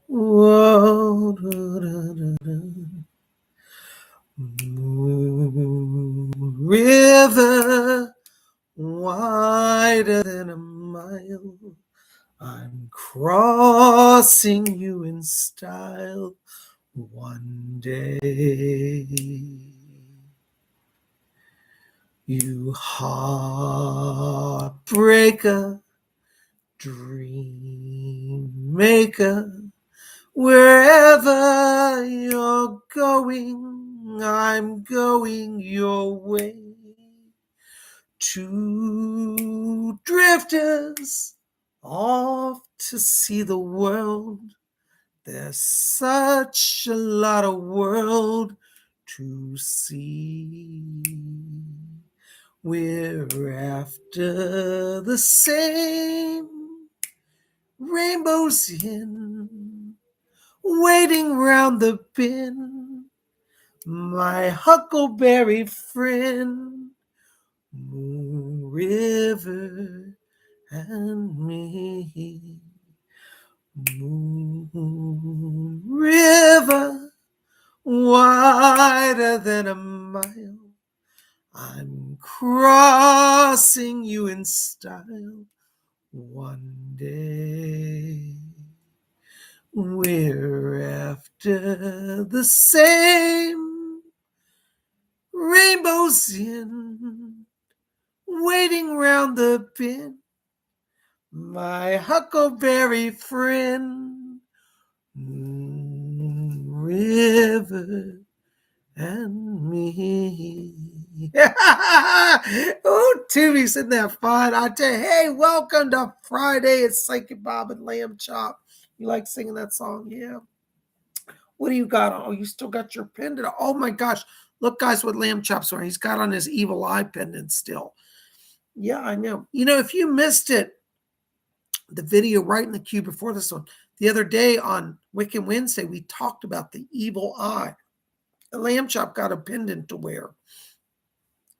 Whoa, Moon river wider than a mile. I'm crossing you in style one day. You heartbreaker, dream maker, wherever you're going, I'm going your way. Two drifters off to see the world. There's such a lot of world to see. We're after the same rainbows in, waiting round the bend. My huckleberry friend, Moon River and me. Moon River, wider than a mile. I'm crossing you in style one day. We're after the same rainbows in, waiting round the bend. My huckleberry friend, Moon River and me. Oh, Tubi's in that fun. I tell you, hey, welcome to Friday. It's Psychic Bob and Lamb Chop. You like singing that song? Yeah. What do you got on? Oh, you still got your pendant. Oh my gosh. Look, guys, what Lamb Chop's wearing. He's got on his evil eye pendant still. Yeah, I know. You know, if you missed it, the video right in the queue before this one, the other day on Wiccan Wednesday, we talked about the evil eye. The Lamb Chop got a pendant to wear.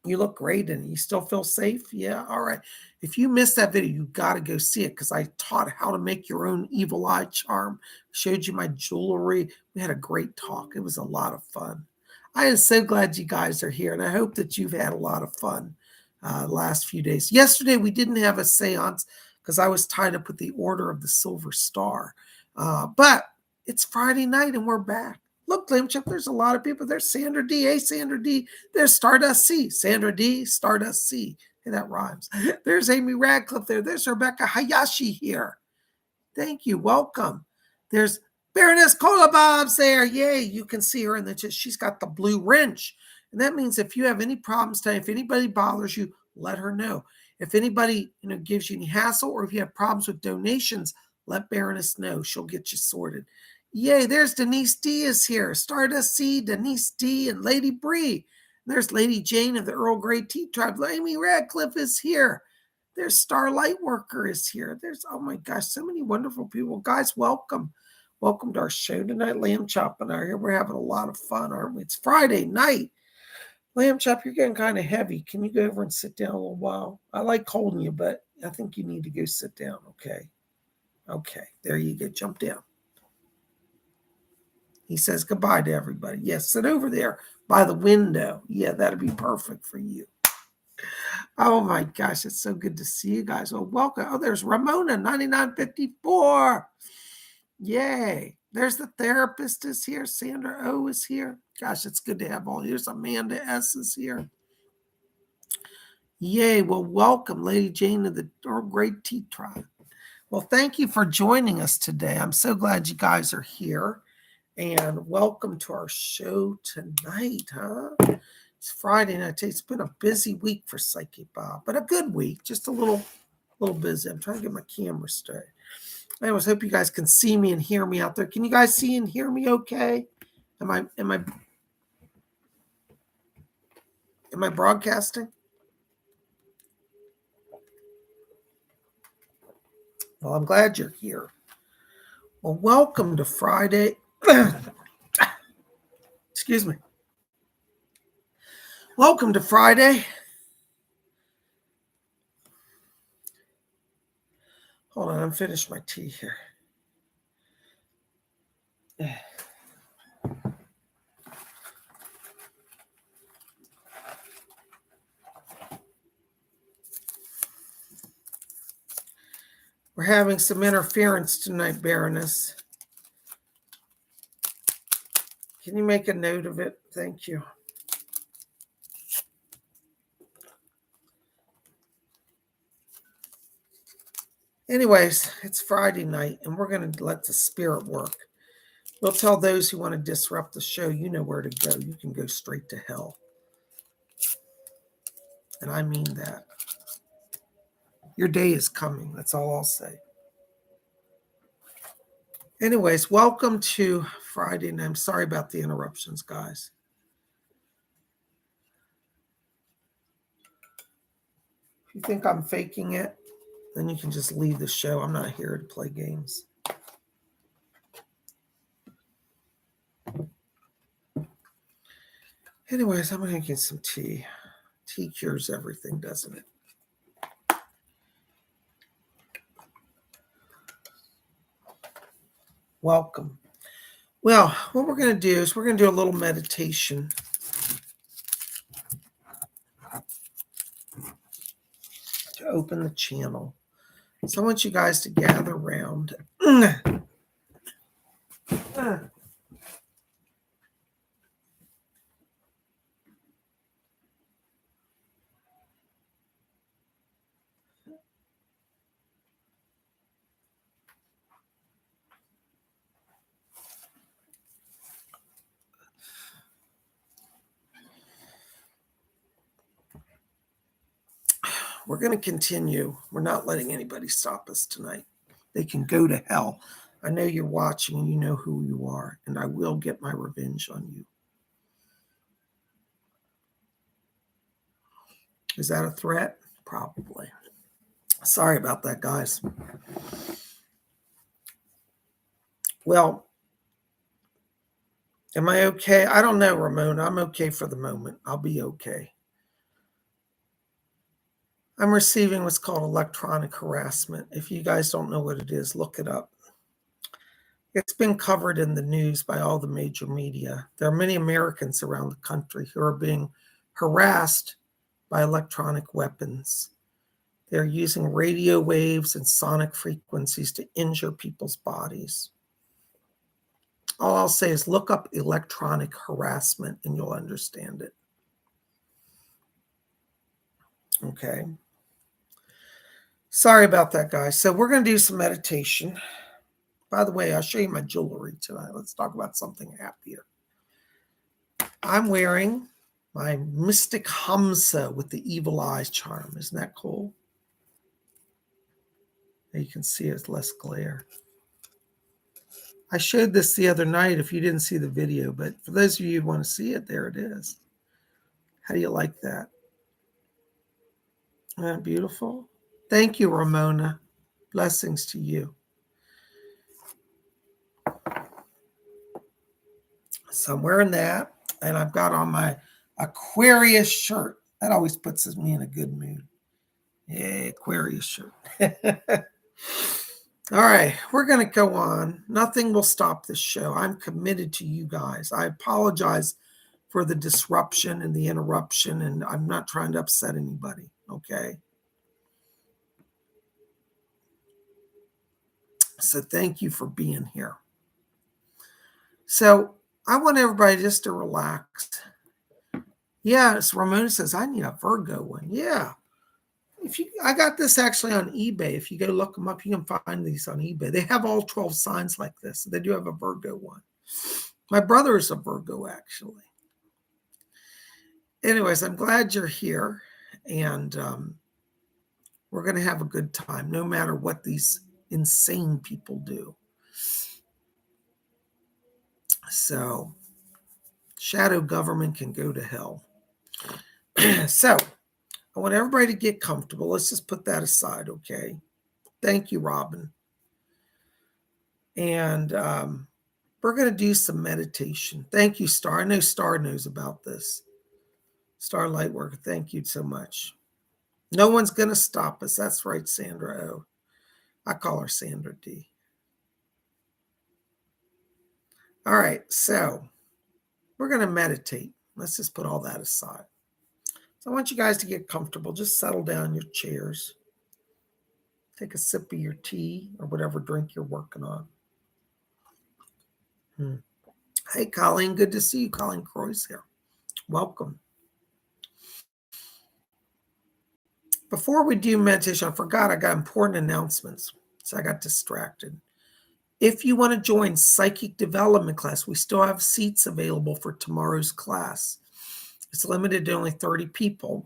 You look great and you still feel safe? Yeah, all right. If you missed that video, you got to go see it because I taught how to make your own evil eye charm. Showed you my jewelry. We had a great talk. It was a lot of fun. I am so glad you guys are here, and I hope that you've had a lot of fun last few days. Yesterday, we didn't have a seance because I was tied up with the Order of the Silver Star. But it's Friday night, and we're back. Look, Lamb Chip, there's a lot of people. There's Sandra D. Hey, Sandra D. There's Stardust C. Sandra D. Stardust C. Hey, that rhymes. There's Amy Radcliffe there. There's Rebecca Hayashi here. Thank you. Welcome. There's Baroness Cola Bob's there. Yay. You can see her in the chat. She's got the blue wrench. And that means if you have any problems today, if anybody bothers you, let her know. If anybody gives you any hassle or if you have problems with donations, let Baroness know. She'll get you sorted. Yay, there's Denise D is here. Stardust C, Denise D, and Lady Bree. There's Lady Jane of the Earl Grey Tea Tribe. Amy Radcliffe is here. There's Starlight Worker is here. There's, oh my gosh, so many wonderful people. Guys, welcome. Welcome to our show tonight. Lamb Chop and I are here. We're having a lot of fun, aren't we? It's Friday night. Lamb Chop, you're getting kind of heavy. Can you go over and sit down a little while? I like holding you, but I think you need to go sit down, okay? Okay, there you go. Jump down. He says goodbye to everybody. Yes, sit over there by the window. Yeah, that'd be perfect for you. Oh my gosh, it's so good to see you guys. Well, welcome. Oh, there's Ramona, 9954. Yay. There's the therapist is here. Sandra O is here. Gosh, it's good to have all. Here's Amanda S is here. Yay. Well, welcome, Lady Jane of the Earl Grey Tea Tribe. Well, thank you for joining us today. I'm so glad you guys are here. And welcome to our show tonight, huh? It's Friday night. It's been a busy week for Psychic Bob, but a good week. Just a little busy. I'm trying to get my camera straight. I always hope you guys can see me and hear me out there. Can you guys see and hear me okay? Am I broadcasting? Well, I'm glad you're here. Well, welcome to Friday. Excuse me. Welcome to Friday. Hold on, I'm finished my tea here. We're having some interference tonight, Baroness. Can you make a note of it? Thank you. Anyways, it's Friday night, and we're going to let the spirit work. We'll tell those who want to disrupt the show, you know where to go. You can go straight to hell. And I mean that. Your day is coming. That's all I'll say. Anyways, welcome to Friday, and I'm sorry about the interruptions, guys. If you think I'm faking it, then you can just leave the show. I'm not here to play games. Anyways, I'm going to get some tea. Tea cures everything, doesn't it? Welcome. Well, what we're going to do is we're going to do a little meditation. To open the channel. So I want you guys to gather around. We're going to continue. We're not letting anybody stop us tonight. They can go to hell. I know you're watching and you know who you are, and I will get my revenge on you. Is that a threat? Probably. Sorry about that, guys. Well, am I okay? I don't know, Ramona. I'm okay for the moment. I'll be okay. I'm receiving what's called electronic harassment. If you guys don't know what it is, look it up. It's been covered in the news by all the major media. There are many Americans around the country who are being harassed by electronic weapons. They're using radio waves and sonic frequencies to injure people's bodies. All I'll say is look up electronic harassment and you'll understand it. Okay. Sorry about that, guys. So we're going to do some meditation. By the way, I'll show you my jewelry tonight. Let's talk about something happier. I'm wearing my Mystic Hamsa with the evil eyes charm. Isn't that cool? You can see it's less glare. I showed this the other night if you didn't see the video, but for those of you who want to see it, there it is. How do you like that? Isn't that beautiful? Thank you, Ramona. Blessings to you. So I'm wearing that, and I've got on my Aquarius shirt. That always puts me in a good mood. Yeah, Aquarius shirt. All right, we're going to go on. Nothing will stop this show. I'm committed to you guys. I apologize for the disruption and the interruption, and I'm not trying to upset anybody, okay? So thank you for being here. So I want everybody just to relax. Yes, Ramona says, I need a Virgo one. Yeah. I got this actually on eBay. If you go look them up, you can find these on eBay. They have all 12 signs like this. They do have a Virgo one. My brother is a Virgo, actually. Anyways, I'm glad you're here. And we're going to have a good time, no matter what these insane people do. So, shadow government can go to hell. So, I want everybody to get comfortable. Let's just put that aside, okay? Thank you, Robin. And we're going to do some meditation. Thank you, Star. I know Star knows about this. Star Lightworker, thank you so much. No one's going to stop us. That's right, Sandra O. I call her Sandra D. All right, so we're going to meditate. Let's just put all that aside. So I want you guys to get comfortable. Just settle down in your chairs. Take a sip of your tea or whatever drink you're working on. Hey, Colleen, good to see you. Colleen Croy's here. Welcome. Before we do meditation, I forgot I got important announcements, so I got distracted. If you want to join Psychic Development class, we still have seats available for tomorrow's class. It's limited to only 30 people,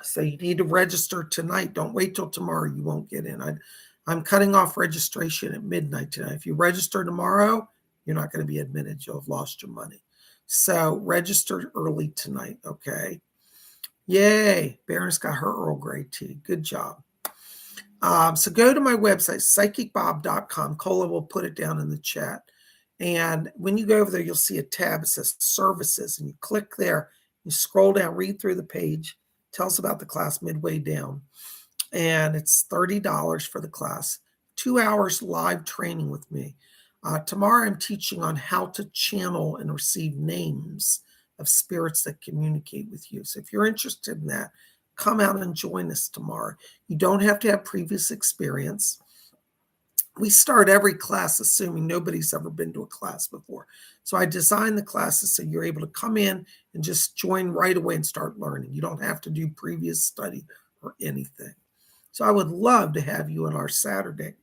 so you need to register tonight. Don't wait till tomorrow. You won't get in. I'm cutting off registration at midnight tonight. If you register tomorrow, you're not going to be admitted. You'll have lost your money. So register early tonight, okay? Yay, Baroness got her Earl Grey tea. Good job. So go to my website, PsychicBob.com. Cola will put it down in the chat. And when you go over there, you'll see a tab that says Services. And you click there. You scroll down, read through the page. Tell us about the class midway down. And it's $30 for the class. 2 hours live training with me. Tomorrow I'm teaching on how to channel and receive names of spirits that communicate with you. So if you're interested in that, come out and join us tomorrow. You don't have to have previous experience. We start every class assuming nobody's ever been to a class before. So I designed the classes so you're able to come in and just join right away and start learning. You don't have to do previous study or anything. So I would love to have you in our Saturday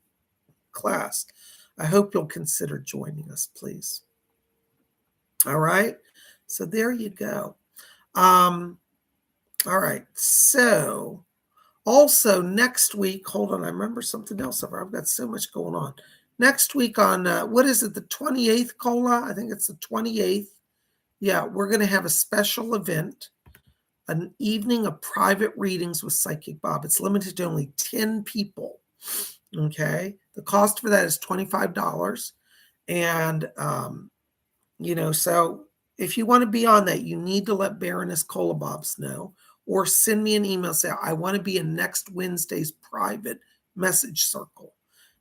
class. I hope you'll consider joining us, please. All right. So there you go. All right. So also next week, hold on. I remember something else. I've got so much going on. Next week on, what is it, the 28th, Cola? I think it's the 28th. Yeah, we're going to have a special event, an evening of private readings with Psychic Bob. It's limited to only 10 people. Okay. The cost for that is $25. And, so if you want to be on that, you need to let Baroness Cola Bobs know, or send me an email, say, I want to be in next Wednesday's private message circle.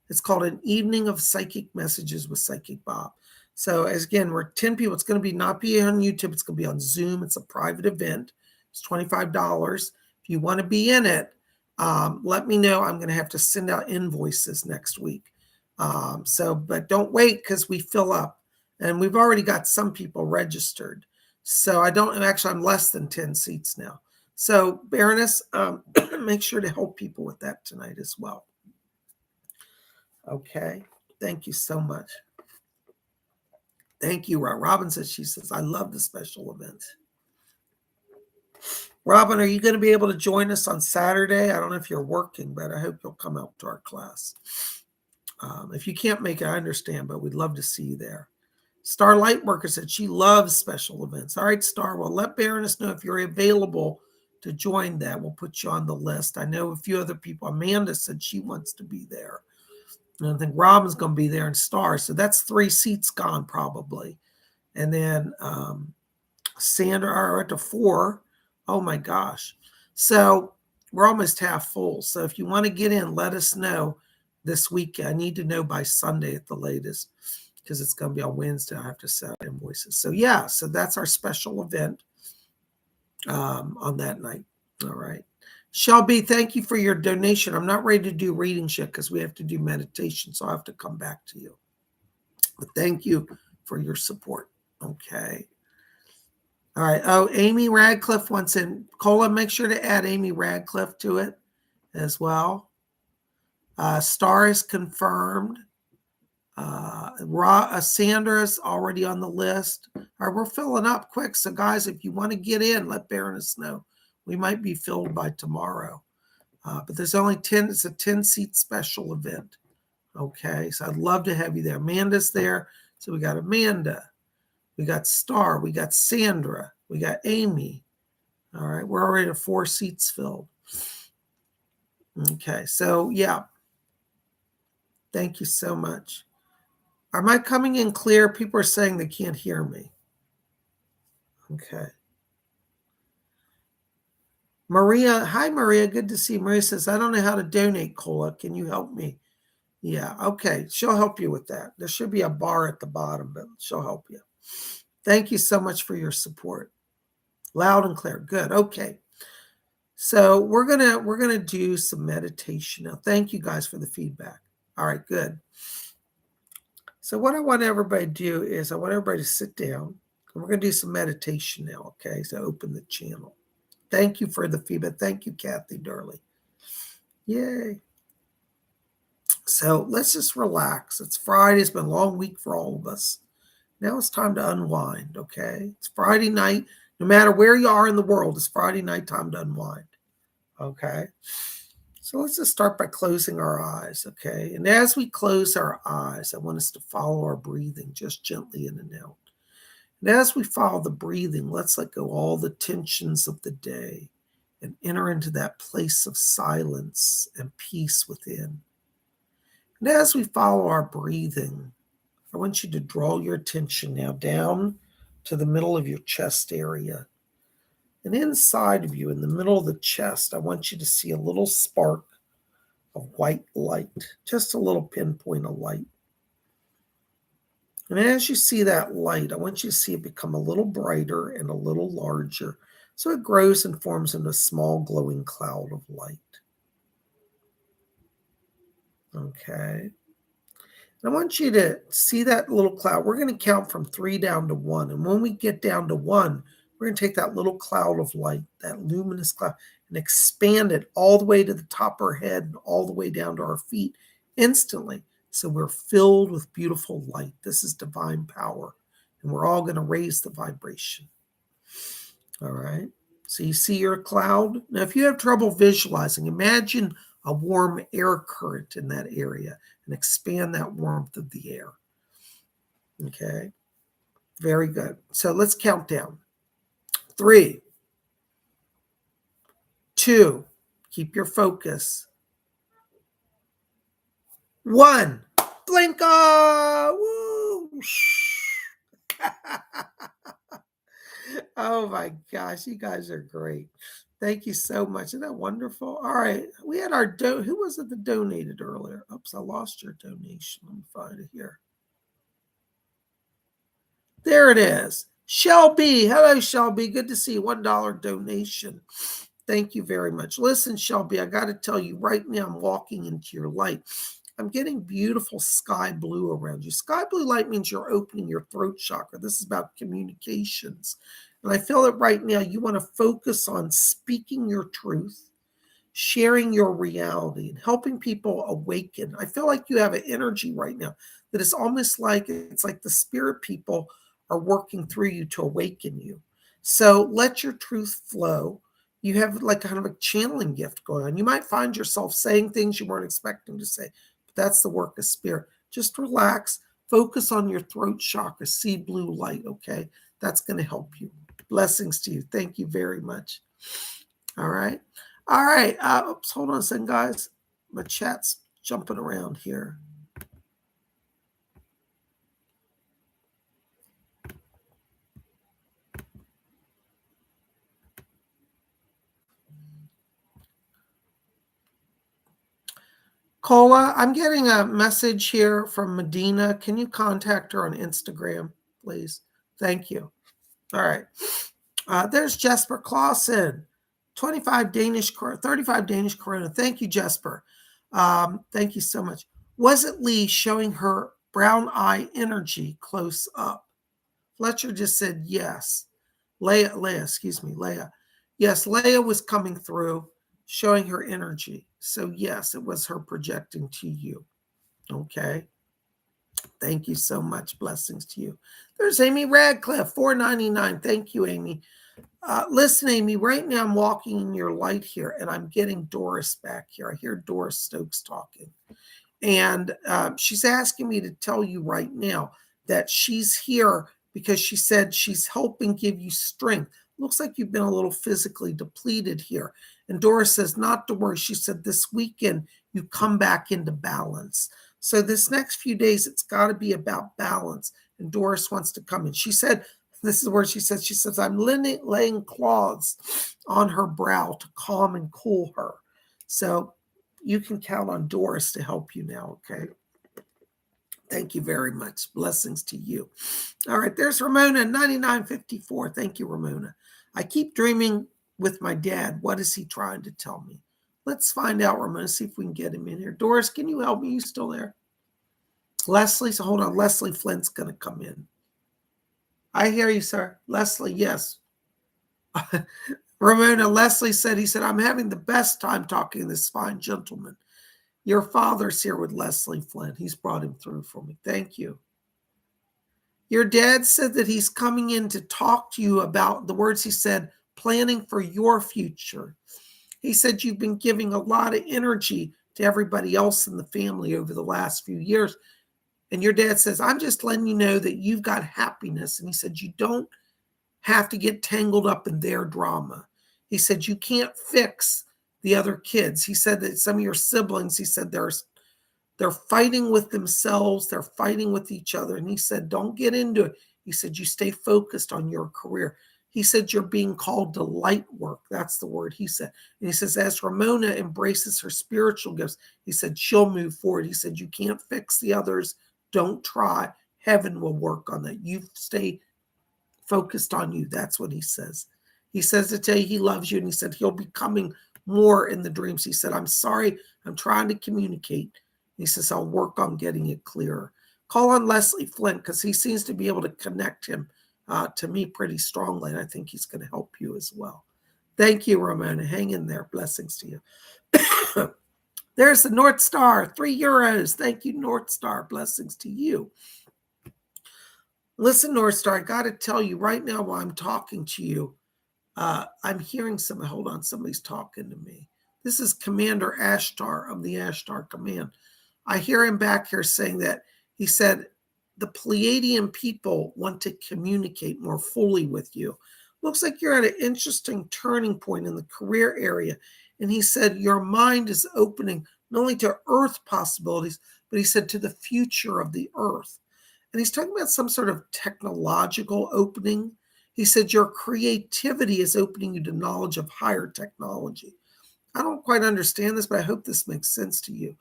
It's called an evening of psychic messages with Psychic Bob. So as again, we're 10 people. It's going to be not be on YouTube. It's going to be on Zoom. It's a private event. It's $25. If you want to be in it, let me know. I'm going to have to send out invoices next week. But don't wait because we fill up. And we've already got some people registered. So I'm less than 10 seats now. So Baroness, make sure to help people with that tonight as well. Okay. Thank you so much. Thank you, Robin she says, I love the special events. Robin, are you going to be able to join us on Saturday? I don't know if you're working, but I hope you'll come out to our class. If you can't make it, I understand, but we'd love to see you there. Star Lightworker said she loves special events. All right, Star, well, let Baroness know if you're available to join that. We'll put you on the list. I know a few other people. Amanda said she wants to be there. And I think Robin's going to be there and Star. So that's 3 seats gone probably. And then Sandra are at 4. Oh, my gosh. So we're almost half full. So if you want to get in, let us know this week. I need to know by Sunday at the latest, because it's going to be on Wednesday. I have to set invoices. So yeah, so that's our special event on that night. All right. Shelby, thank you for your donation. I'm not ready to do readings yet because we have to do meditation, so I have to come back to you. But thank you for your support. Okay. All right. Oh, Amy Radcliffe wants in. Cola, make sure to add Amy Radcliffe to it as well. Star is confirmed. Sandra's already on the list. All right, we're filling up quick. So guys, if you want to get in, let Baroness know. We might be filled by tomorrow. But there's only 10. It's a 10-seat special event. Okay, so I'd love to have you there. Amanda's there. So we got Amanda. We got Star. We got Sandra. We got Amy. All right, we're already at 4 seats filled. Okay, so yeah. Thank you so much. Am I coming in clear? People are saying they can't hear me. Okay. Maria, hi Maria, good to see you. Maria says, I don't know how to donate, Cola. Can you help me? Yeah, okay. She'll help you with that. There should be a bar at the bottom, but she'll help you. Thank you so much for your support. Loud and clear. Good. Okay. So we're gonna do some meditation now. Thank you guys for the feedback. All right, good. So what I want everybody to do is I want everybody to sit down and we're gonna do some meditation now. Okay, so open the channel. Thank you for the feedback. Thank you, Kathy Durley. Yay. So let's just relax. It's Friday. It's been a long week for all of us. Now it's time to unwind, okay? It's Friday night. No matter where you are in the world, it's Friday night time to unwind, okay? So let's just start by closing our eyes, okay? And as we close our eyes, I want us to follow our breathing just gently in and out. And as we follow the breathing, let's let go all the tensions of the day and enter into that place of silence and peace within. And as we follow our breathing, I want you to draw your attention now down to the middle of your chest area. And inside of you, in the middle of the chest, I want you to see a little spark of white light, just a little pinpoint of light. And as you see that light, I want you to see it become a little brighter and a little larger. So it grows and forms into a small glowing cloud of light. Okay. I want you to see that little cloud. We're going to count from 3 down to 1. And when we get down to 1, we're going to take that little cloud of light, that luminous cloud, and expand it all the way to the top of our head and all the way down to our feet instantly. So we're filled with beautiful light. This is divine power. And we're all going to raise the vibration. All right. So you see your cloud. Now, if you have trouble visualizing, imagine a warm air current in that area and expand that warmth of the air. Okay. Very good. So let's count down. 3, 2, keep your focus. 1, blinka! Woo! Oh my gosh, you guys are great. Thank you so much. Isn't that wonderful? All right. We had our who was it that donated earlier? Oops, I lost your donation. Let me find it here. There it is. Shelby. Hello, Shelby. Good to see you. $1 donation. Thank you very much. Listen, Shelby, I got to tell you right now, I'm walking into your light. I'm getting beautiful sky blue around you. Sky blue light means you're opening your throat chakra. This is about communications. And I feel that right now you want to focus on speaking your truth, sharing your reality, and helping people awaken. I feel like you have an energy right now that is almost like it's like the spirit people are working through you to awaken you. So let your truth flow. You have like kind of a channeling gift going on. You might find yourself saying things you weren't expecting to say, but that's the work of spirit. Just relax, focus on your throat chakra, see blue light, okay? That's going to help you. Blessings to you. Thank you very much. All right. All right. Oops, hold on a second, guys. My chat's jumping around here. Cola, I'm getting a message here from Medina. Can you contact her on Instagram, please? Thank you. All right. There's Jesper Clausen, 35 Danish, 35 Danish krona. Thank you, Jesper. Thank you so much. Was it Lee showing her brown eye energy close up? Fletcher just said yes. Leah, Leah. Yes, Leah was coming through, showing her energy. So yes, it was her projecting to you. Okay. Thank you so much. Blessings to you. There's Amy Radcliffe, $4.99. Thank you, Amy. Listen, Amy, right now I'm walking in your light here, and I'm getting Doris back here. I hear Doris Stokes talking. And she's asking me to tell you right now that she's here because she said she's helping give you strength. Looks like you've been a little physically depleted here. And Doris says, not to worry. She said, this weekend, you come back into balance. So this next few days, it's got to be about balance. And Doris wants to come in. She said, this is where she says, I'm laying cloths on her brow to calm and cool her. So you can count on Doris to help you now, okay? Thank you very much. Blessings to you. All right, there's Ramona, 9954. Thank you, Ramona. I keep dreaming with my dad. What is he trying to tell me? Let's find out, Ramona, see if we can get him in here. Doris, can you help me? You still there? Leslie, so hold on. Leslie Flint's going to come in. I hear you, sir. Leslie, yes. Ramona, Leslie said, he said, I'm having the best time talking to this fine gentleman. Your father's here with Leslie Flint. He's brought him through for me. Thank you. Your dad said that he's coming in to talk to you about the words he said, planning for your future. He said you've been giving a lot of energy to everybody else in the family over the last few years. And your dad says, I'm just letting you know that you've got happiness. And he said, you don't have to get tangled up in their drama. He said, you can't fix the other kids. He said that some of your siblings, he said, they're fighting with themselves. They're fighting with each other. And he said, don't get into it. He said, you stay focused on your career. He said, you're being called to light work. That's the word he said. And he says, as Ramona embraces her spiritual gifts, he said, she'll move forward. He said, you can't fix the others. Don't try. Heaven will work on that. You stay focused on you. That's what he says. He says to tell you he loves you. And he said, he'll be coming more in the dreams. He said, I'm sorry. I'm trying to communicate. He says, I'll work on getting it clearer. Call on Leslie Flint because he seems to be able to connect him to me pretty strongly. And I think he's going to help you as well. Thank you, Ramona. Hang in there. Blessings to you. There's the North Star, €3. Thank you, North Star. Blessings to you. Listen, North Star, I got to tell you right now while I'm talking to you, I'm hearing somebody. Hold on, somebody's talking to me. This is Commander Ashtar of the Ashtar Command. I hear him back here saying that he said the Pleiadian people want to communicate more fully with you. Looks like you're at an interesting turning point in the career area. And he said your mind is opening not only to Earth possibilities, but he said to the future of the Earth. And he's talking about some sort of technological opening. He said your creativity is opening you to knowledge of higher technology. I don't quite understand this, but I hope this makes sense to you.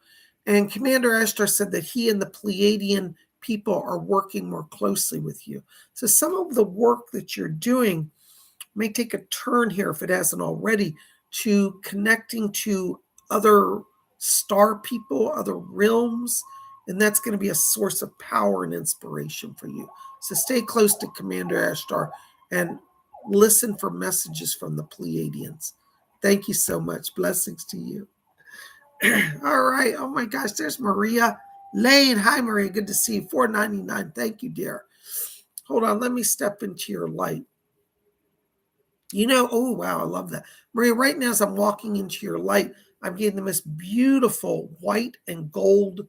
And Commander Ashtar said that he and the Pleiadian people are working more closely with you. So some of the work that you're doing may take a turn here, if it hasn't already, to connecting to other star people, other realms, and that's going to be a source of power and inspiration for you. So stay close to Commander Ashtar and listen for messages from the Pleiadians. Thank you so much. Blessings to you. All right. Oh my gosh, there's Maria Lane. Hi, Maria. Good to see you. $4.99. Thank you, dear. Hold on. Let me step into your light. You know, oh, wow. I love that. Maria, right now as I'm walking into your light, I'm getting the most beautiful white and gold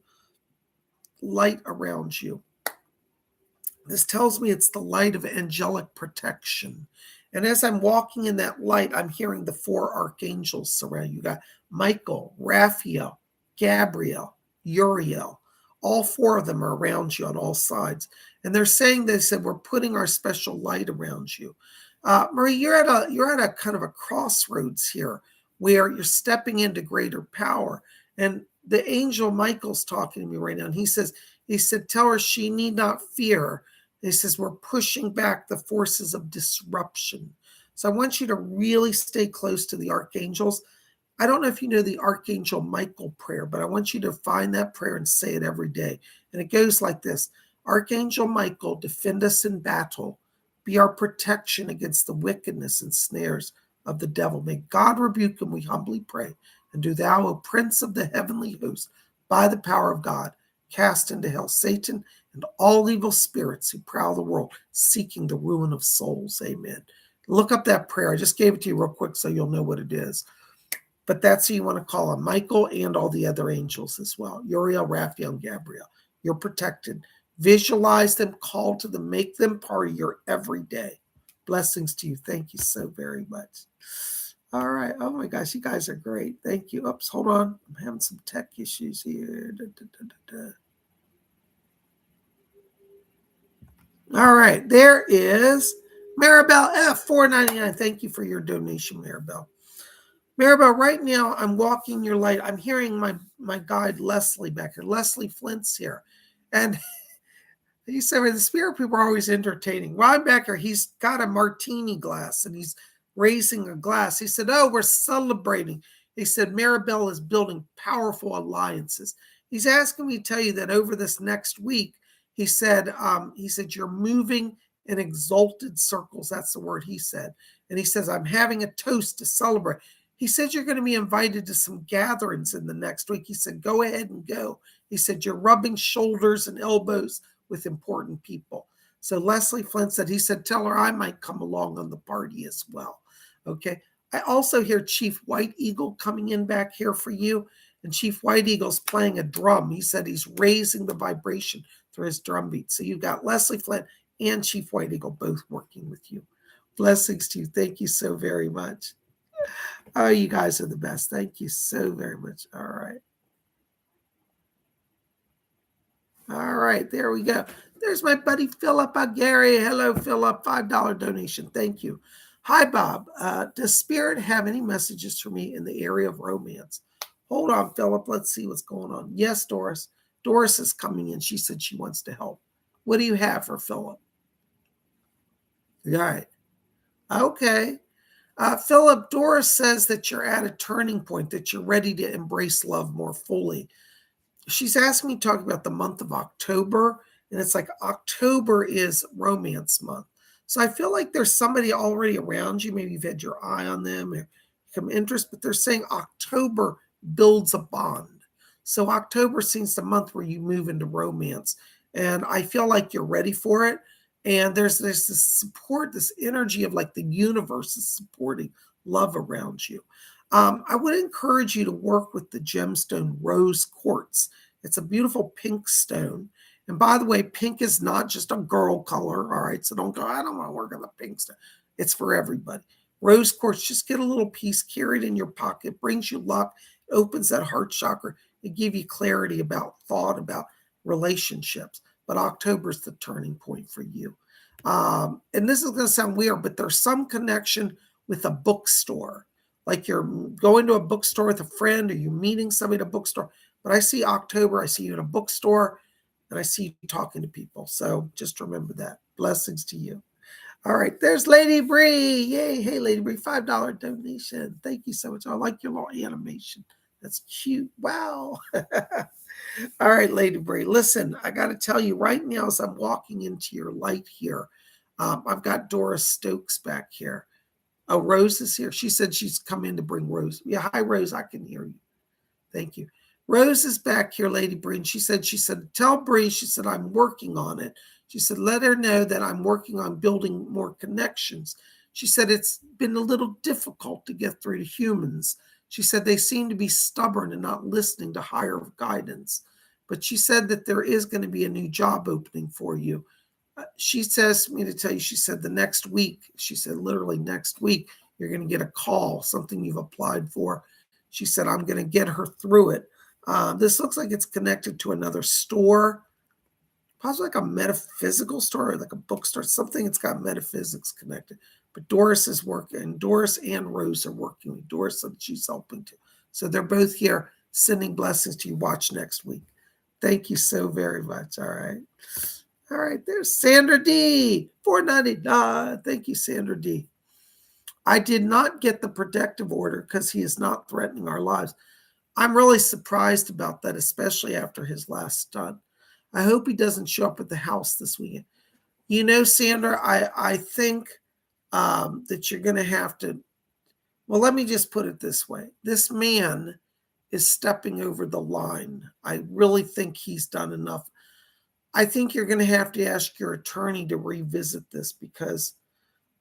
light around you. This tells me it's the light of angelic protection. And as I'm walking in that light, I'm hearing the 4 archangels surround you. You got Michael, Raphael, Gabriel, Uriel. All 4 of them are around you on all sides. And they're saying, they said, we're putting our special light around you. Marie, you're at a kind of a crossroads here where you're stepping into greater power. And the angel Michael's talking to me right now. And he said, tell her she need not fear. He says, we're pushing back the forces of disruption. So I want you to really stay close to the archangels. I don't know if you know the Archangel Michael prayer, but I want you to find that prayer and say it every day. And it goes like this. Archangel Michael, defend us in battle. Be our protection against the wickedness and snares of the devil. May God rebuke him, we humbly pray. And do thou, O Prince of the heavenly host, by the power of God, cast into hell Satan and all evil spirits who prowl the world, seeking the ruin of souls. Amen. Look up that prayer. I just gave it to you real quick so you'll know what it is. But that's who you want to call on, Michael and all the other angels as well. Uriel, Raphael, and Gabriel. You're protected. Visualize them, call to them, make them part of your everyday. Blessings to you. Thank you so very much. All right. Oh my gosh, you guys are great. Thank you. Oops, hold on. I'm having some tech issues here. All right. There is Maribel F. $4.99. Thank you for your donation, Maribel. Maribel, right now I'm walking your light. I'm hearing my guide Leslie back here. Leslie Flint's here. And he said, well, the spirit people are always entertaining. Well, I'm back here. He's got a martini glass and he's raising a glass. He said, oh, we're celebrating. He said, Maribel is building powerful alliances. He's asking me to tell you that over this next week, he said, you're moving in exalted circles. That's the word he said. And he says, I'm having a toast to celebrate. He said, you're going to be invited to some gatherings in the next week. He said, go ahead and go. He said, you're rubbing shoulders and elbows with important people. So Leslie Flint said, he said, tell her I might come along on the party as well. Okay. I also hear Chief White Eagle coming in back here for you. And Chief White Eagle's playing a drum. He said he's raising the vibration through his drum beat. So you've got Leslie Flint and Chief White Eagle both working with you. Blessings to you. Thank you so very much. Oh, you guys are the best. Thank you so very much. All right. All right, there we go. There's my buddy Philip Aguirre. Hello, Philip. $5 donation. Thank you. Hi, Bob. Does Spirit have any messages for me in the area of romance? Hold on, Philip. Let's see what's going on. Yes, Doris. Doris is coming in. She said she wants to help. What do you have for Philip? All right. Okay. Philip, Doris says that you're at a turning point, that you're ready to embrace love more fully. She's asked me to talk about the month of October, and it's like October is romance month. So I feel like there's somebody already around you. Maybe you've had your eye on them or some interest, but they're saying October builds a bond. So October seems the month where you move into romance. And I feel like you're ready for it. And there's this support, this energy of like the universe is supporting love around you. I would encourage you to work with the gemstone rose quartz. It's a beautiful pink stone. And by the way, pink is not just a girl color. All right. So don't go, I don't want to work on the pink stone. It's for everybody. Rose quartz, just get a little piece, carry it in your pocket, brings you luck, opens that heart chakra. It gives you clarity about thought, about relationships. But October is the turning point for you. And this is going to sound weird, but there's some connection with a bookstore. Like you're going to a bookstore with a friend or you're meeting somebody at a bookstore. But I see October, I see you in a bookstore, and I see you talking to people. So just remember that. Blessings to you. All right, there's Lady Bree. Yay. Hey, Lady Bree, $5 donation. Thank you so much. I like your little animation. That's cute. Wow. All right, Lady Bree. Listen, I got to tell you right now as I'm walking into your light here, I've got Doris Stokes back here. Oh, Rose is here. She said she's come in to bring Rose. Yeah, hi, Rose. I can hear you. Thank you. Rose is back here, Lady Bree. She said, tell Bree, she said, I'm working on it. She said, let her know that I'm working on building more connections. She said, it's been a little difficult to get through to humans. She said, they seem to be stubborn and not listening to higher guidance. But she said that there is going to be a new job opening for you. She says me to tell you, she said the next week, she said literally next week, you're going to get a call, something you've applied for. She said, I'm going to get her through it. This looks like it's connected to another store, possibly like a metaphysical store, or like a bookstore, something that's got metaphysics connected. But Doris is working, Doris and Rose are working with Doris, and she's helping too. So they're both here sending blessings to you. Watch next week. Thank you so very much. All right. All right, there's Sandra D. $4.99. Thank you, Sandra D. I did not get the protective order because he is not threatening our lives. I'm really surprised about that, especially after his last stunt. I hope he doesn't show up at the house this weekend. You know, Sandra, I think that you're going to have to, well, let me just put it this way. This man is stepping over the line. I really think he's done enough. I think you're going to have to ask your attorney to revisit this because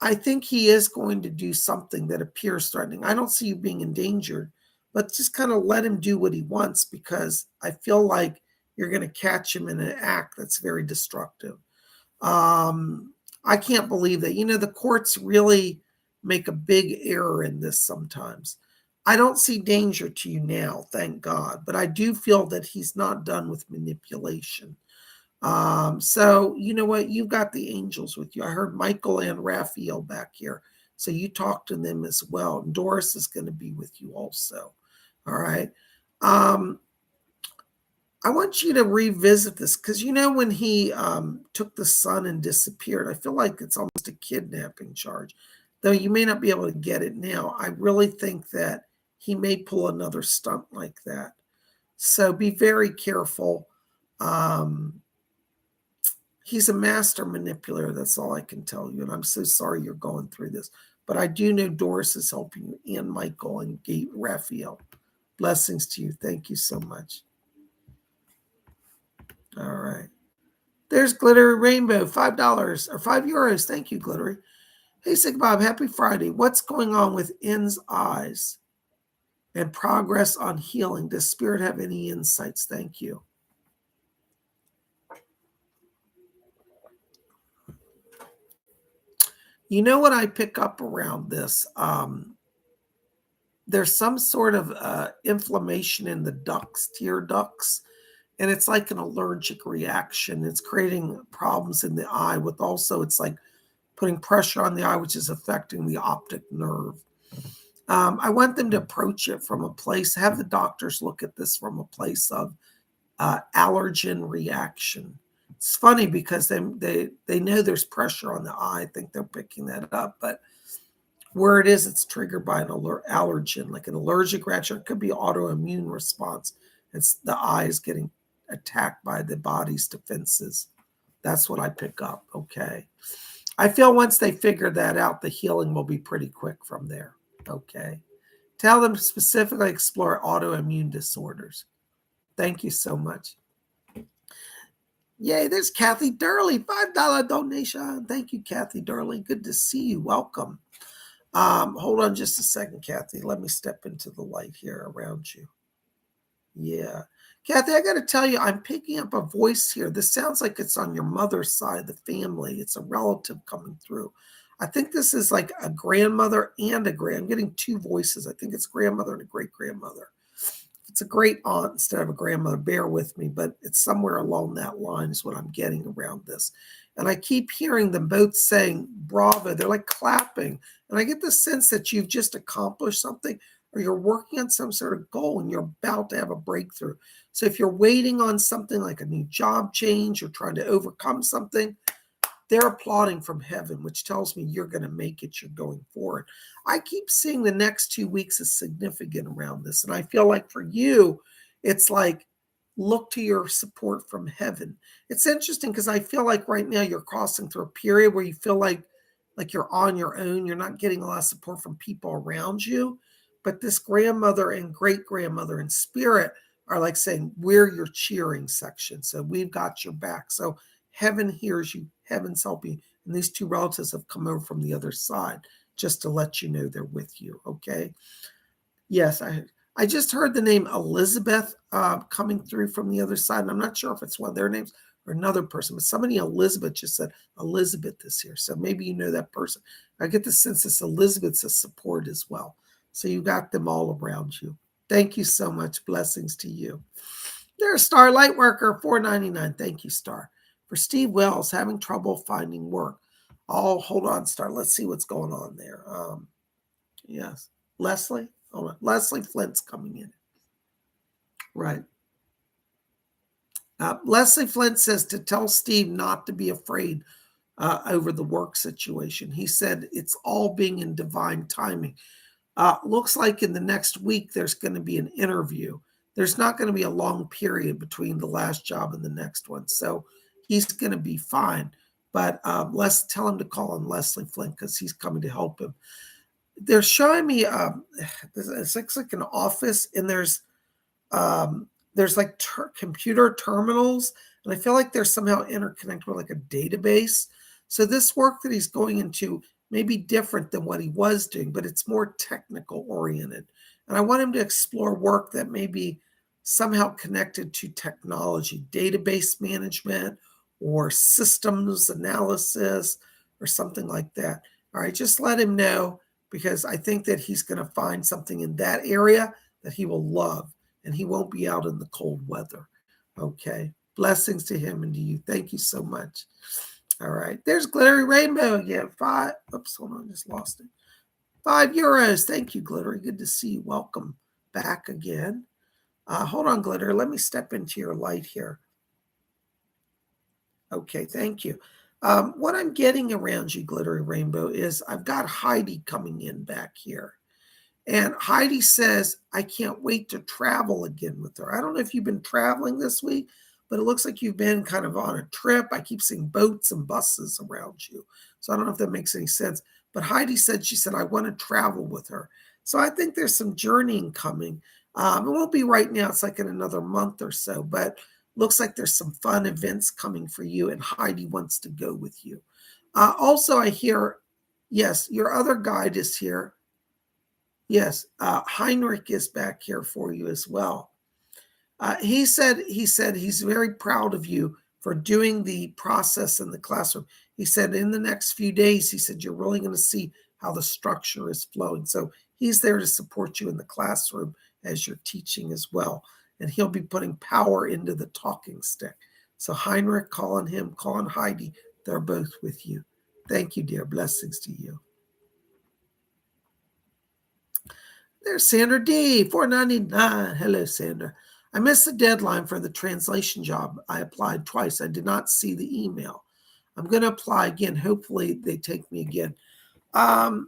I think he is going to do something that appears threatening. I don't see you being endangered, but just kind of let him do what he wants because I feel like you're going to catch him in an act that's very destructive. I can't believe that. You know, the courts really make a big error in this sometimes. I don't see danger to you now, thank God, but I do feel that he's not done with manipulation. So you know what? You've got the angels with you. I heard Michael and Raphael back here. So you talk to them as well. And Doris is going to be with you also. All right. I want you to revisit this because when he took the son and disappeared, I feel like it's almost a kidnapping charge. Though you may not be able to get it now, I really think that he may pull another stunt like that. So be very careful. He's a master manipulator. That's all I can tell you. And I'm so sorry you're going through this. But I do know Doris is helping you, and Michael and Raphael. Blessings to you. Thank you so much. All right. There's Glittery Rainbow, $5 or €5. Thank you, Glittery. Hey, Sick Bob, happy Friday. What's going on with In's eyes and progress on healing? Does Spirit have any insights? Thank you. You know what I pick up around this? There's some sort of inflammation in the ducts, tear ducts, and it's like an allergic reaction. It's creating problems in the eye with also, it's like putting pressure on the eye, which is affecting the optic nerve. I want them to approach it from a place, have the doctors look at this from a place of allergen reaction. It's funny because they know there's pressure on the eye. I think they're picking that up, but where it is, it's triggered by an allergen, like an allergic reaction. It could be autoimmune response. It's the eye is getting attacked by the body's defenses. That's what I pick up. Okay. I feel once they figure that out, the healing will be pretty quick from there. Okay. Tell them to specifically explore autoimmune disorders. Thank you so much. Yay, there's Kathy Durley, $5 donation. Thank you, Kathy Durley. Good to see you. Welcome. Hold on just a second, Kathy. Let me step into the light here around you. Yeah. Kathy, I got to tell you, I'm picking up a voice here. This sounds like it's on your mother's side of the family. It's a relative coming through. I think this is like a grandmother and I'm getting two voices. I think it's grandmother and a great-grandmother. It's a great aunt instead of a grandmother. Bear with me, but it's somewhere along that line is what I'm getting around this. And I keep hearing them both saying, bravo. They're like clapping. And I get the sense that you've just accomplished something or you're working on some sort of goal and you're about to have a breakthrough. So if you're waiting on something like a new job change or trying to overcome something, they're applauding from heaven, which tells me you're going to make it. You're going forward. I keep seeing the next 2 weeks as significant around this. And I feel like for you, it's like, look to your support from heaven. It's interesting because I feel like right now you're crossing through a period where you feel like you're on your own. You're not getting a lot of support from people around you. But this grandmother and great-grandmother in spirit are like saying, we're your cheering section. So we've got your back. So heaven hears you. Heaven's helping. And these two relatives have come over from the other side just to let you know they're with you. Okay. Yes, I just heard the name Elizabeth coming through from the other side. And I'm not sure if it's one of their names or another person, but somebody Elizabeth just said Elizabeth is here. So maybe you know that person. I get the sense this Elizabeth's a support as well. So you got them all around you. Thank you so much. Blessings to you. There's Star Lightworker, $4.99. Thank you, Star. For Steve Wells, having trouble finding work. Oh, hold on, Star. Let's see what's going on there. Yes. Leslie? Hold on. Leslie Flint's coming in. Right. Leslie Flint says to tell Steve not to be afraid over the work situation. He said it's all being in divine timing. Looks like in the next week there's going to be an interview. There's not going to be a long period between the last job and the next one. So he's going to be fine. But let's tell him to call on Leslie Flint because he's coming to help him. They're showing me it looks like an office, and there's like computer terminals, and I feel like they're somehow interconnected with like a database. So this work that he's going into may be different than what he was doing, but it's more technical oriented. And I want him to explore work that may be somehow connected to technology, database management, or systems analysis, or something like that. All right, just let him know, because I think that he's going to find something in that area that he will love, and he won't be out in the cold weather. Okay. Blessings to him and to you. Thank you so much. All right. There's Glittery Rainbow again. Oops, hold on. Just lost it. €5. Thank you, Glittery. Good to see you. Welcome back again. Hold on, Glitter. Let me step into your light here. Okay, thank you. What I'm getting around you, Glittery Rainbow, is I've got Heidi coming in back here. And Heidi says, I can't wait to travel again with her. I don't know if you've been traveling this week, but it looks like you've been kind of on a trip. I keep seeing boats and buses around you. So I don't know if that makes any sense. But Heidi said, she said, I want to travel with her. So I think there's some journeying coming. It won't be right now. It's like in another month or so. But looks like there's some fun events coming for you. And Heidi wants to go with you. Also, I hear, yes, your other guide is here. Yes, Heinrich is back here for you as well. He said he's very proud of you for doing the process in the classroom. He said in the next few days, he said you're really going to see how the structure is flowing. So he's there to support you in the classroom as you're teaching as well. And he'll be putting power into the talking stick. So Heinrich, calling Heidi, they're both with you. Thank you, dear. Blessings to you. There's Sandra D, $4.99. Hello, Sandra. I missed the deadline for the translation job. I applied twice. I did not see the email. I'm going to apply again. Hopefully they take me again. Well,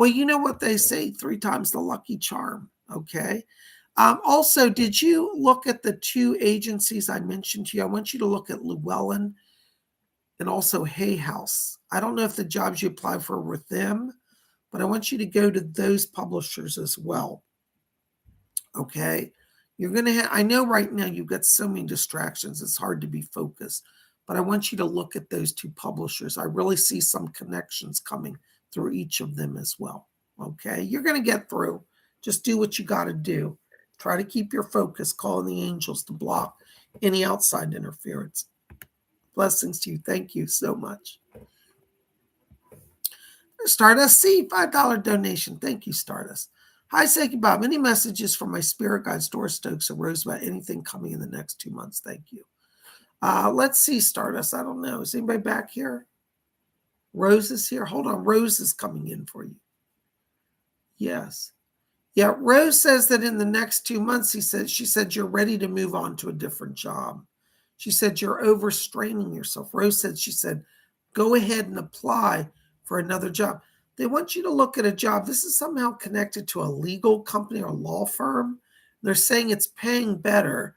you know what they say, 3 times the lucky charm. Okay. Also, did you look at the 2 agencies I mentioned to you? I want you to look at Llewellyn and also Hay House. I don't know if the jobs you applied for were with them, but I want you to go to those publishers as well. Okay. You're going to have, I know right now you've got so many distractions. It's hard to be focused, but I want you to look at those 2 publishers. I really see some connections coming through each of them as well. Okay. You're going to get through. Just do what you got to do. Try to keep your focus, calling the angels to block any outside interference. Blessings to you. Thank you so much. Stardust C, $5 donation. Thank you, Stardust. Hi, Psychic Bob. Any messages from my spirit guides, Doris Stokes, or Rose about anything coming in the next 2 months? Thank you. Let's see, Stardust. I don't know. Is anybody back here? Rose is here. Hold on. Rose is coming in for you. Yes. Yeah, Rose says that in the next 2 months, she said you're ready to move on to a different job. She said you're overstraining yourself. Rose said, she said, go ahead and apply for another job. They want you to look at a job. This is somehow connected to a legal company or law firm. They're saying it's paying better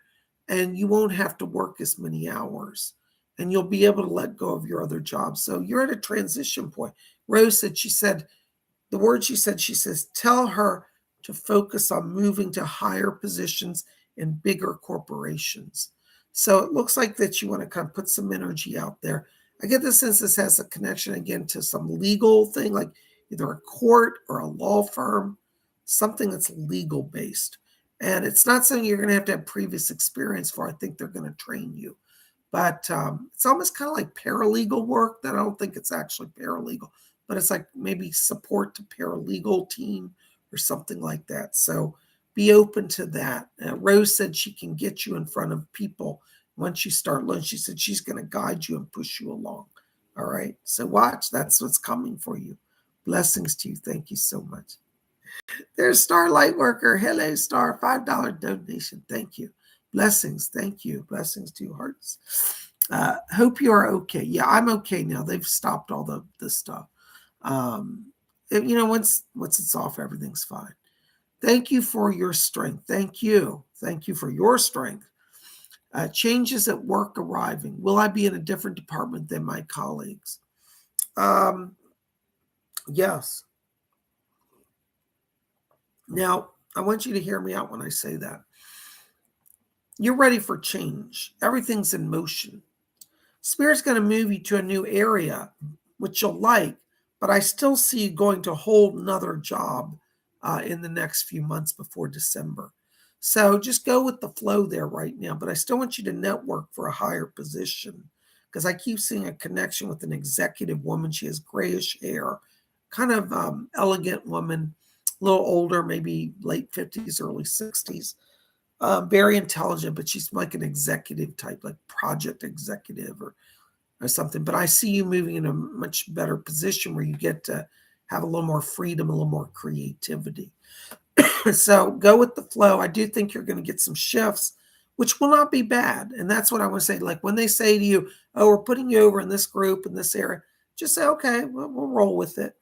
and you won't have to work as many hours and you'll be able to let go of your other job. So you're at a transition point. Rose said, she said, the word she says, tell her to focus on moving to higher positions in bigger corporations. So it looks like that you want to kind of put some energy out there. I get the sense this has a connection again to some legal thing, like either a court or a law firm, something that's legal based. And it's not something you're going to have previous experience for. I think they're going to train you. But it's almost kind of like paralegal work that I don't think it's actually paralegal, but it's like maybe support to paralegal team or something like that. So be open to that. Rose said she can get you in front of people once you start learning. She said she's going to guide you and push you along. All right. So watch. That's what's coming for you. Blessings to you. Thank you so much. There's Starlight Worker. Hello, Star. $5 donation. Thank you. Blessings. Thank you. Blessings to you, hearts. Hope you are okay. Yeah, I'm okay now. They've stopped all this stuff. Once it's off, everything's fine. Thank you for your strength. Thank you. Thank you for your strength. Changes at work arriving. Will I be in a different department than my colleagues? Yes. Now, I want you to hear me out when I say that. You're ready for change. Everything's in motion. Spirit's going to move you to a new area, which you'll like, but I still see you going to hold another job in the next few months before December. So just go with the flow there right now. But I still want you to network for a higher position because I keep seeing a connection with an executive woman. She has grayish hair, kind of elegant woman, a little older, maybe late 50s, early 60s. Very intelligent, but she's like an executive type, like project executive or something. But I see you moving in a much better position where you get to have a little more freedom, a little more creativity. So go with the flow. I do think you're going to get some shifts, which will not be bad. And that's what I want to say. Like when they say to you, oh, we're putting you over in this group, in this area, just say, okay, we'll roll with it.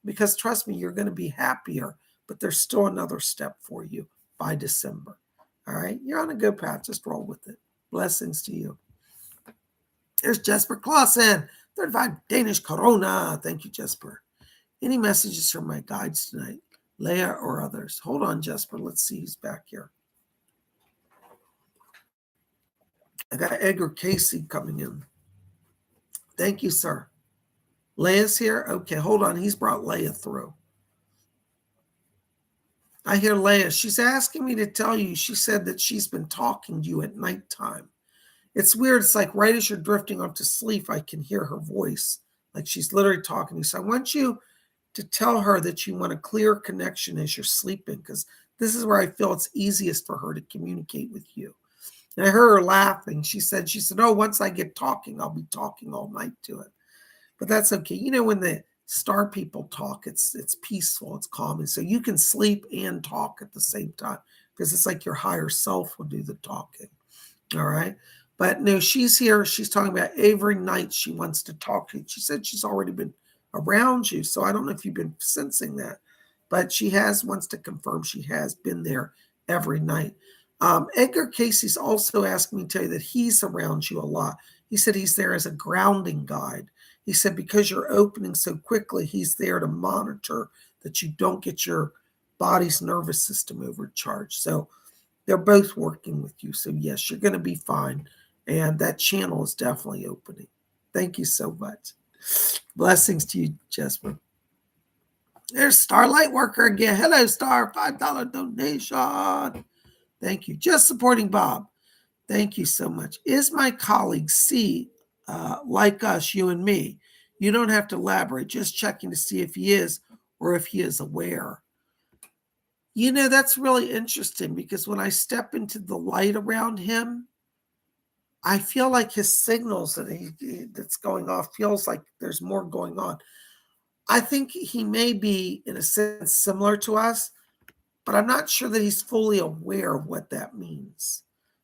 Because trust me, you're going to be happier, but there's still another step for you by December. All right. You're on a good path. Just roll with it. Blessings to you. There's Jesper Clausen, 35 Danish Corona. Thank you, Jesper. Any messages from my guides tonight? Leah or others? Hold on, Jesper. Let's see who's back here. I got Edgar Casey coming in. Thank you, sir. Leia's here? Okay, hold on. He's brought Leah through. I hear Leah. She's asking me to tell you, she said that she's been talking to you at nighttime. It's weird. It's like right as you're drifting off to sleep, I can hear her voice. Like she's literally talking to you. So I want you to tell her that you want a clear connection as you're sleeping, because this is where I feel it's easiest for her to communicate with you. And I heard her laughing. She said, oh, once I get talking, I'll be talking all night to it. But that's okay. You know, when the star people talk, it's peaceful, it's calming. So you can sleep and talk at the same time, because it's like your higher self will do the talking. All right. But no, she's here. She's talking about every night she wants to talk to you. She said she's already been around you. So I don't know if you've been sensing that, but she wants to confirm she has been there every night. Edgar Casey's also asked me to tell you that he's around you a lot. He said he's there as a grounding guide. He said because you're opening so quickly, he's there to monitor that you don't get your body's nervous system overcharged. So they're both working with you. So yes, you're going to be fine. And that channel is definitely opening. Thank you so much. Blessings to you, Jesper. There's Starlight Worker again. Hello, Star. $5 donation. Thank you. Just supporting Bob. Thank you so much. Is my colleague C like us, you and me? You don't have to elaborate. Just checking to see if he is or if he is aware. You know, that's really interesting, because when I step into the light around him, I feel like his signals that's going off feels like there's more going on. I think he may be, in a sense, similar to us, but I'm not sure that he's fully aware of what that means.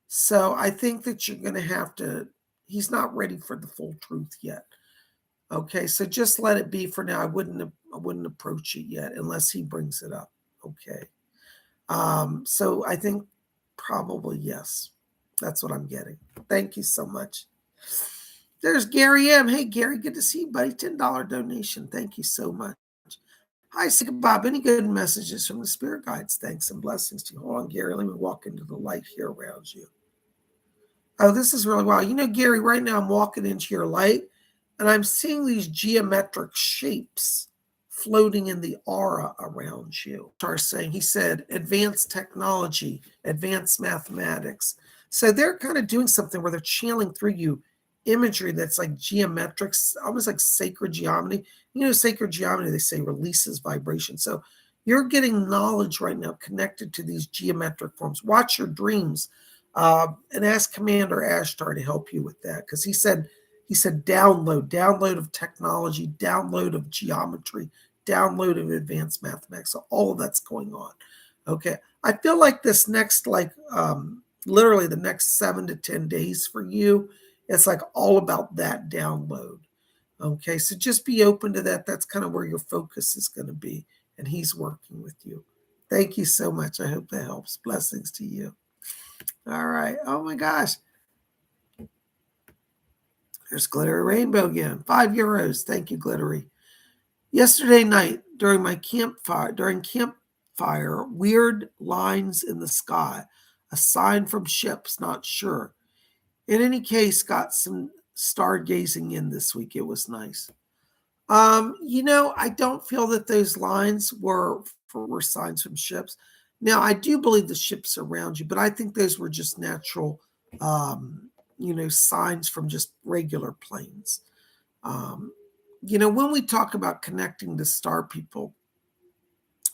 So I think that you're going to have to, he's not ready for the full truth yet. Okay, so just let it be for now. I wouldn't approach it yet unless he brings it up. Okay. So I think probably yes. That's what I'm getting. Thank you so much. There's Gary M. Hey, Gary, good to see you, buddy. $10 donation. Thank you so much. Hi, Bob. Any good messages from the spirit guides? Thanks and blessings to you. Hold on, Gary. Let me walk into the light here around you. Oh, this is really wild. You know, Gary, right now I'm walking into your light, and I'm seeing these geometric shapes floating in the aura around you. He said, advanced technology, advanced mathematics. So they're kind of doing something where they're channeling through you imagery that's like geometric, almost like sacred geometry. You know, sacred geometry, they say, releases vibration. So you're getting knowledge right now connected to these geometric forms. Watch your dreams and ask Commander Ashtar to help you with that, because he said download of technology, download of geometry, download of advanced mathematics. So all of that's going on. Okay. I feel like this next, literally the next 7 to 10 days for you, it's like all about that download. Okay. So just be open to that. That's kind of where your focus is going to be. And he's working with you. Thank you so much. I hope that helps. Blessings to you. All right. Oh my gosh. There's Glittery Rainbow again. €5. Thank you, Glittery. Yesterday night, during campfire, weird lines in the sky, a sign from ships, not sure. In any case, got some stargazing in this week. It was nice. You know, I don't feel that those lines were signs from ships. Now, I do believe the ships around you, but I think those were just natural, signs from just regular planes. You know, when we talk about connecting to star people,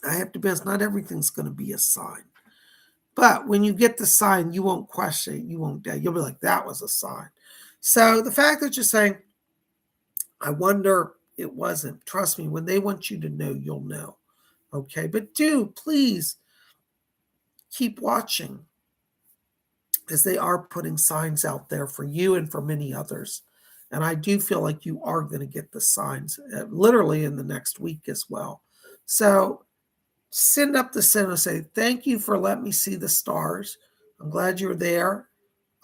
I have to be honest, not everything's going to be a sign. But when you get the sign, you won't question it. You won't doubt. You'll be like, that was a sign. So the fact that you're saying, I wonder, it wasn't. Trust me, when they want you to know, you'll know. Okay. But do please keep watching, because they are putting signs out there for you and for many others. And I do feel like you are going to get the signs literally in the next week as well. So send up the send and say, thank you for letting me see the stars. I'm glad you're there.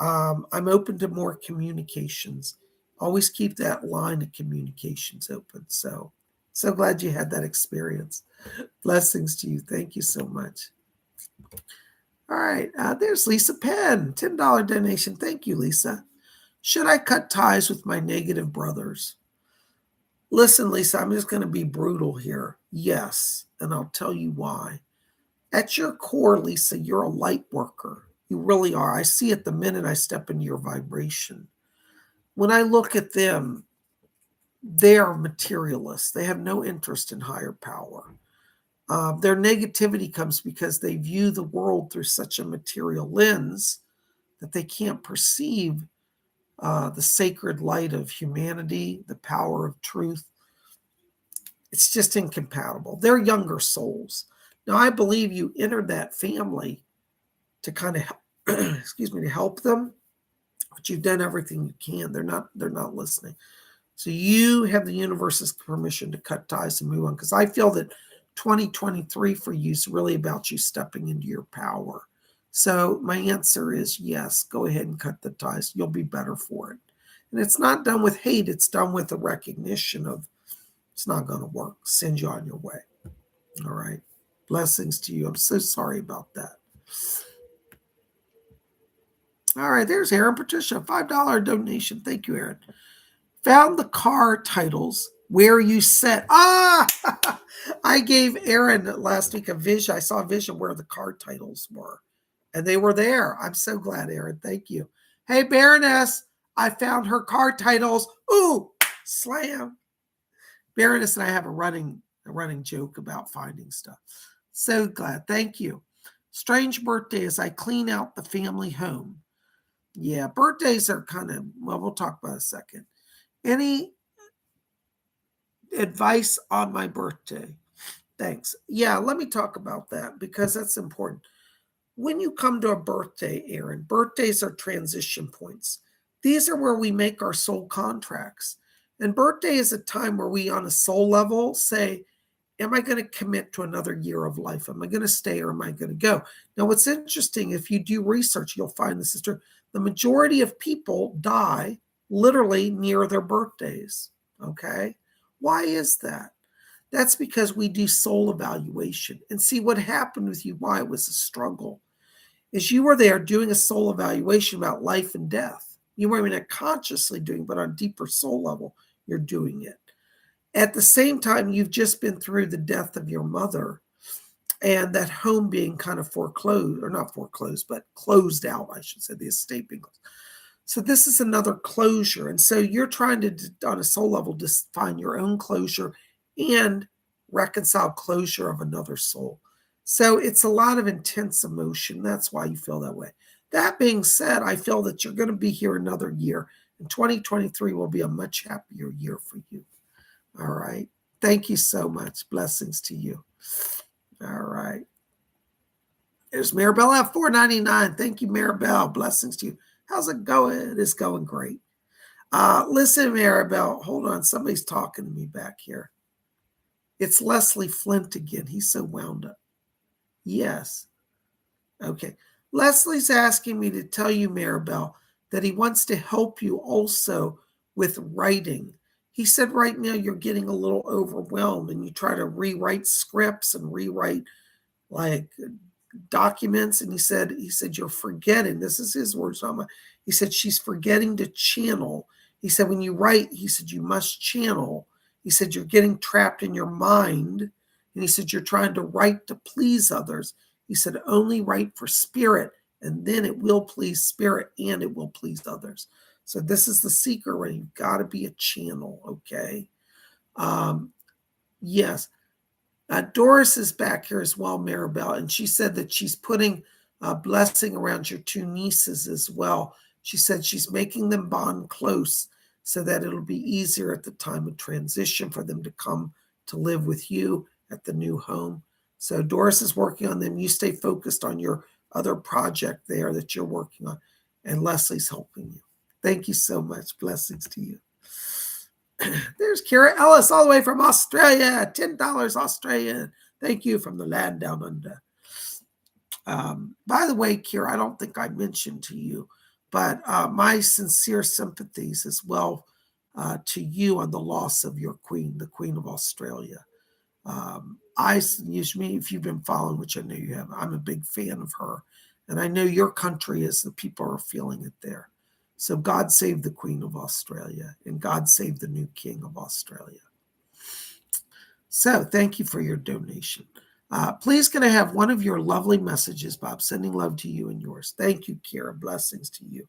I'm open to more communications. Always keep that line of communications open. So glad you had that experience. Blessings to you. Thank you so much. All right. There's Lisa Penn, $10 donation. Thank you, Lisa. Should I cut ties with my negative brothers? Listen, Lisa, I'm just going to be brutal here. Yes. And I'll tell you why. At your core, Lisa, you're a light worker. You really are. I see it the minute I step into your vibration. When I look at them, they are materialists. They have no interest in higher power. Their negativity comes because they view the world through such a material lens that they can't perceive the sacred light of humanity, the power of truth. It's just incompatible. They're younger souls. Now, I believe you entered that family to kind of to help them, but you've done everything you can. They're not listening. So you have the universe's permission to cut ties and move on, because I feel that 2023 for you is really about you stepping into your power. So my answer is yes, go ahead and cut the ties. You'll be better for it. And it's not done with hate. It's done with the recognition of it's not going to work. Send you on your way. All right. Blessings to you. I'm so sorry about that. All right. There's Aaron Patricia, $5 donation. Thank you, Aaron. Found the car titles where you said, I gave Aaron last week a vision. I saw a vision where the car titles were, and they were there. I'm so glad, Aaron. Thank you. Hey, Baroness, I found her car titles. Ooh, slam. Baroness and I have a running joke about finding stuff. So glad. Thank you. Strange birthday as I clean out the family home. Yeah, birthdays are kind of, well, we'll talk about it in a second. Any advice on my birthday? Thanks. Yeah, let me talk about that because that's important. When you come to a birthday, Aaron, birthdays are transition points. These are where we make our soul contracts. And birthday is a time where we, on a soul level, say, am I going to commit to another year of life? Am I going to stay or am I going to go? Now, what's interesting, if you do research, you'll find this is true. The majority of people die literally near their birthdays. Okay? Why is that? That's because we do soul evaluation. And see what happened with you, why it was a struggle, is you were there doing a soul evaluation about life and death. You weren't even consciously doing, but on a deeper soul level, you're doing it. At the same time, you've just been through the death of your mother and that home being kind of foreclosed, or not foreclosed, but closed out, I should say, the estate being closed. So this is another closure. And so you're trying to, on a soul level, find your own closure and reconcile closure of another soul. So it's a lot of intense emotion. That's why you feel that way. That being said, I feel that you're going to be here another year, and 2023 will be a much happier year for you. All right. Thank you so much. Blessings to you. All right. There's Maribel at $4.99. Thank you, Maribel. Blessings to you. How's it going? It's going great. Listen, Maribel, hold on. Somebody's talking to me back here. It's Leslie Flint again. He's so wound up. Yes. Okay. Leslie's asking me to tell you, Maribel, that he wants to help you also with writing. He said right now you're getting a little overwhelmed and you try to rewrite scripts and rewrite like documents. And he said you're forgetting. This is his words, not mine. He said she's forgetting to channel. He said when you write, he said you must channel. He said you're getting trapped in your mind. And he said you're trying to write to please others. He said only write for spirit, and then it will please spirit and it will please others. So this is the secret where you've got to be a channel, okay? Yes. Doris is back here as well, Maribel, and she said that she's putting a blessing around your two nieces as well. She said she's making them bond close so that it'll be easier at the time of transition for them to come to live with you at the new home. So Doris is working on them. You stay focused on your other project there that you're working on. And Leslie's helping you. Thank you so much. Blessings to you. There's Kira Ellis all the way from Australia. $10 Australian. Thank you from the land down under. By the way, Kira, I don't think I mentioned to you, but my sincere sympathies as well to you on the loss of your queen, the Queen of Australia. Usually, if you've been following, which I know you have, I'm a big fan of her. And I know your country is, the people are feeling it there. So God save the Queen of Australia, and God save the new King of Australia. So thank you for your donation. Please can I have one of your lovely messages, Bob? Sending love to you and yours. Thank you, Kira. Blessings to you.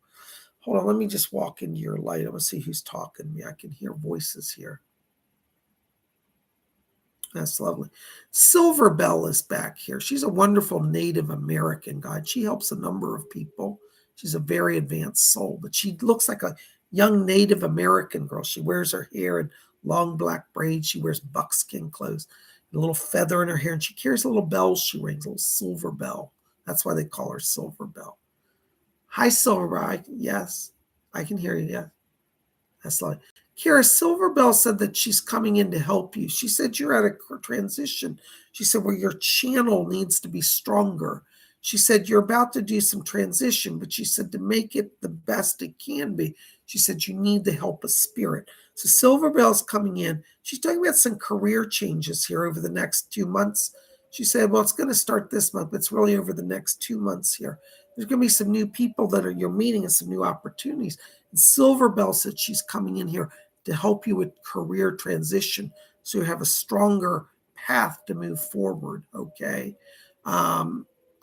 Hold on, let me just walk into your light. I'm going to see who's talking to me. I can hear voices here. That's lovely. Silver Bell is back here. She's a wonderful Native American guide. She helps a number of people. She's a very advanced soul, but she looks like a young Native American girl. She wears her hair in long black braids. She wears buckskin clothes, a little feather in her hair, and she carries a little bell she rings, a little silver bell. That's why they call her Silver Bell. Hi, Silver Bell. Yes, I can hear you. Yeah, that's lovely. Kira, Silver Bell said that she's coming in to help you. She said you're at a transition. She said where your channel needs to be stronger. She said you're about to do some transition, but she said to make it the best it can be, she said you need the help of spirit. So Silver Bell's coming in. She's talking about some career changes here over the next 2 months. She said, well, it's going to start this month, but it's really over the next 2 months here. There's going to be some new people that you're meeting and some new opportunities. And Silver Bell said she's coming in here to help you with career transition so you have a stronger path to move forward, okay?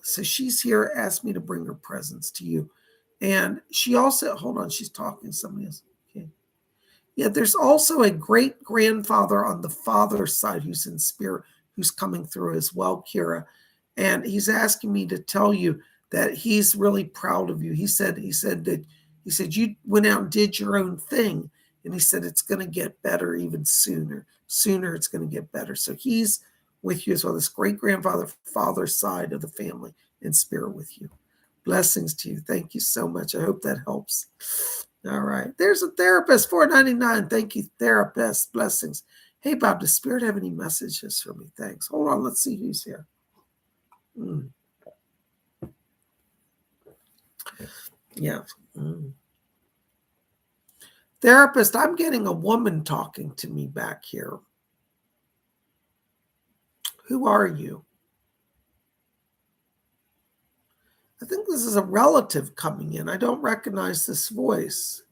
So she's here, asked me to bring her presence to you. And she also, hold on, she's talking to somebody else. Okay. Yeah, there's also a great-grandfather on the father's side who's in spirit, who's coming through as well, Kira. And he's asking me to tell you that he's really proud of you. He said you went out and did your own thing. And he said it's going to get better even sooner. Sooner it's going to get better. So he's with you as well. This great-grandfather, father's side of the family in spirit with you. Blessings to you. Thank you so much. I hope that helps. All right. There's a therapist, $4.99. Thank you, therapist. Blessings. Hey, Bob, does Spirit have any messages for me? Thanks. Hold on. Let's see who's here. Yeah. Therapist, I'm getting a woman talking to me back here. Who are you? I think this is a relative coming in. I don't recognize this voice.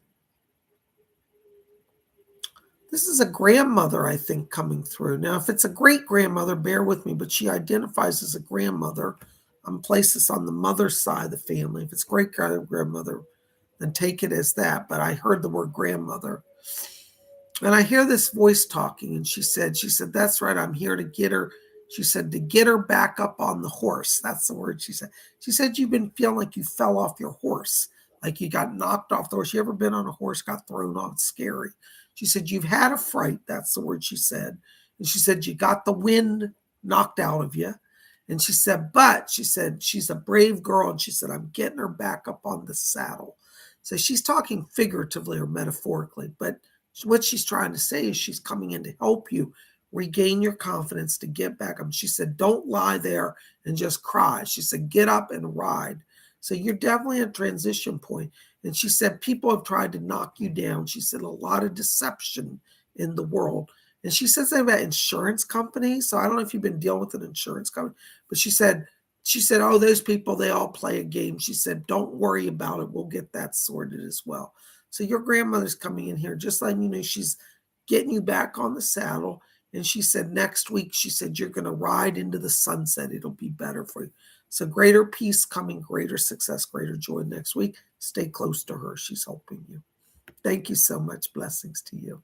This is a grandmother, I think, coming through. Now, if it's a great-grandmother, bear with me, but she identifies as a grandmother. I'm going to place this on the mother's side of the family. If it's great-grandmother, then take it as that. But I heard the word grandmother. And I hear this voice talking, and she said, that's right, I'm here to get her. She said, to get her back up on the horse. That's the word she said. She said, you've been feeling like you fell off your horse, like you got knocked off the horse. You ever been on a horse, got thrown off? It's scary. She said, you've had a fright. That's the word she said. And she said, you got the wind knocked out of you. And she said, but she said, she's a brave girl. And she said, I'm getting her back up on the saddle. So she's talking figuratively or metaphorically, but what she's trying to say is she's coming in to help you regain your confidence to get back up. She said, don't lie there and just cry. She said, get up and ride. So you're definitely at a transition point. And she said, people have tried to knock you down. She said, a lot of deception in the world. And she said something about insurance companies. So I don't know if you've been dealing with an insurance company, but she said, oh, those people, they all play a game. She said, don't worry about it. We'll get that sorted as well. So your grandmother's coming in here, just letting you know she's getting you back on the saddle. And she said, next week, she said, you're going to ride into the sunset. It'll be better for you. So greater peace coming, greater success, greater joy next week. Stay close to her. She's helping you. Thank you so much. Blessings to you.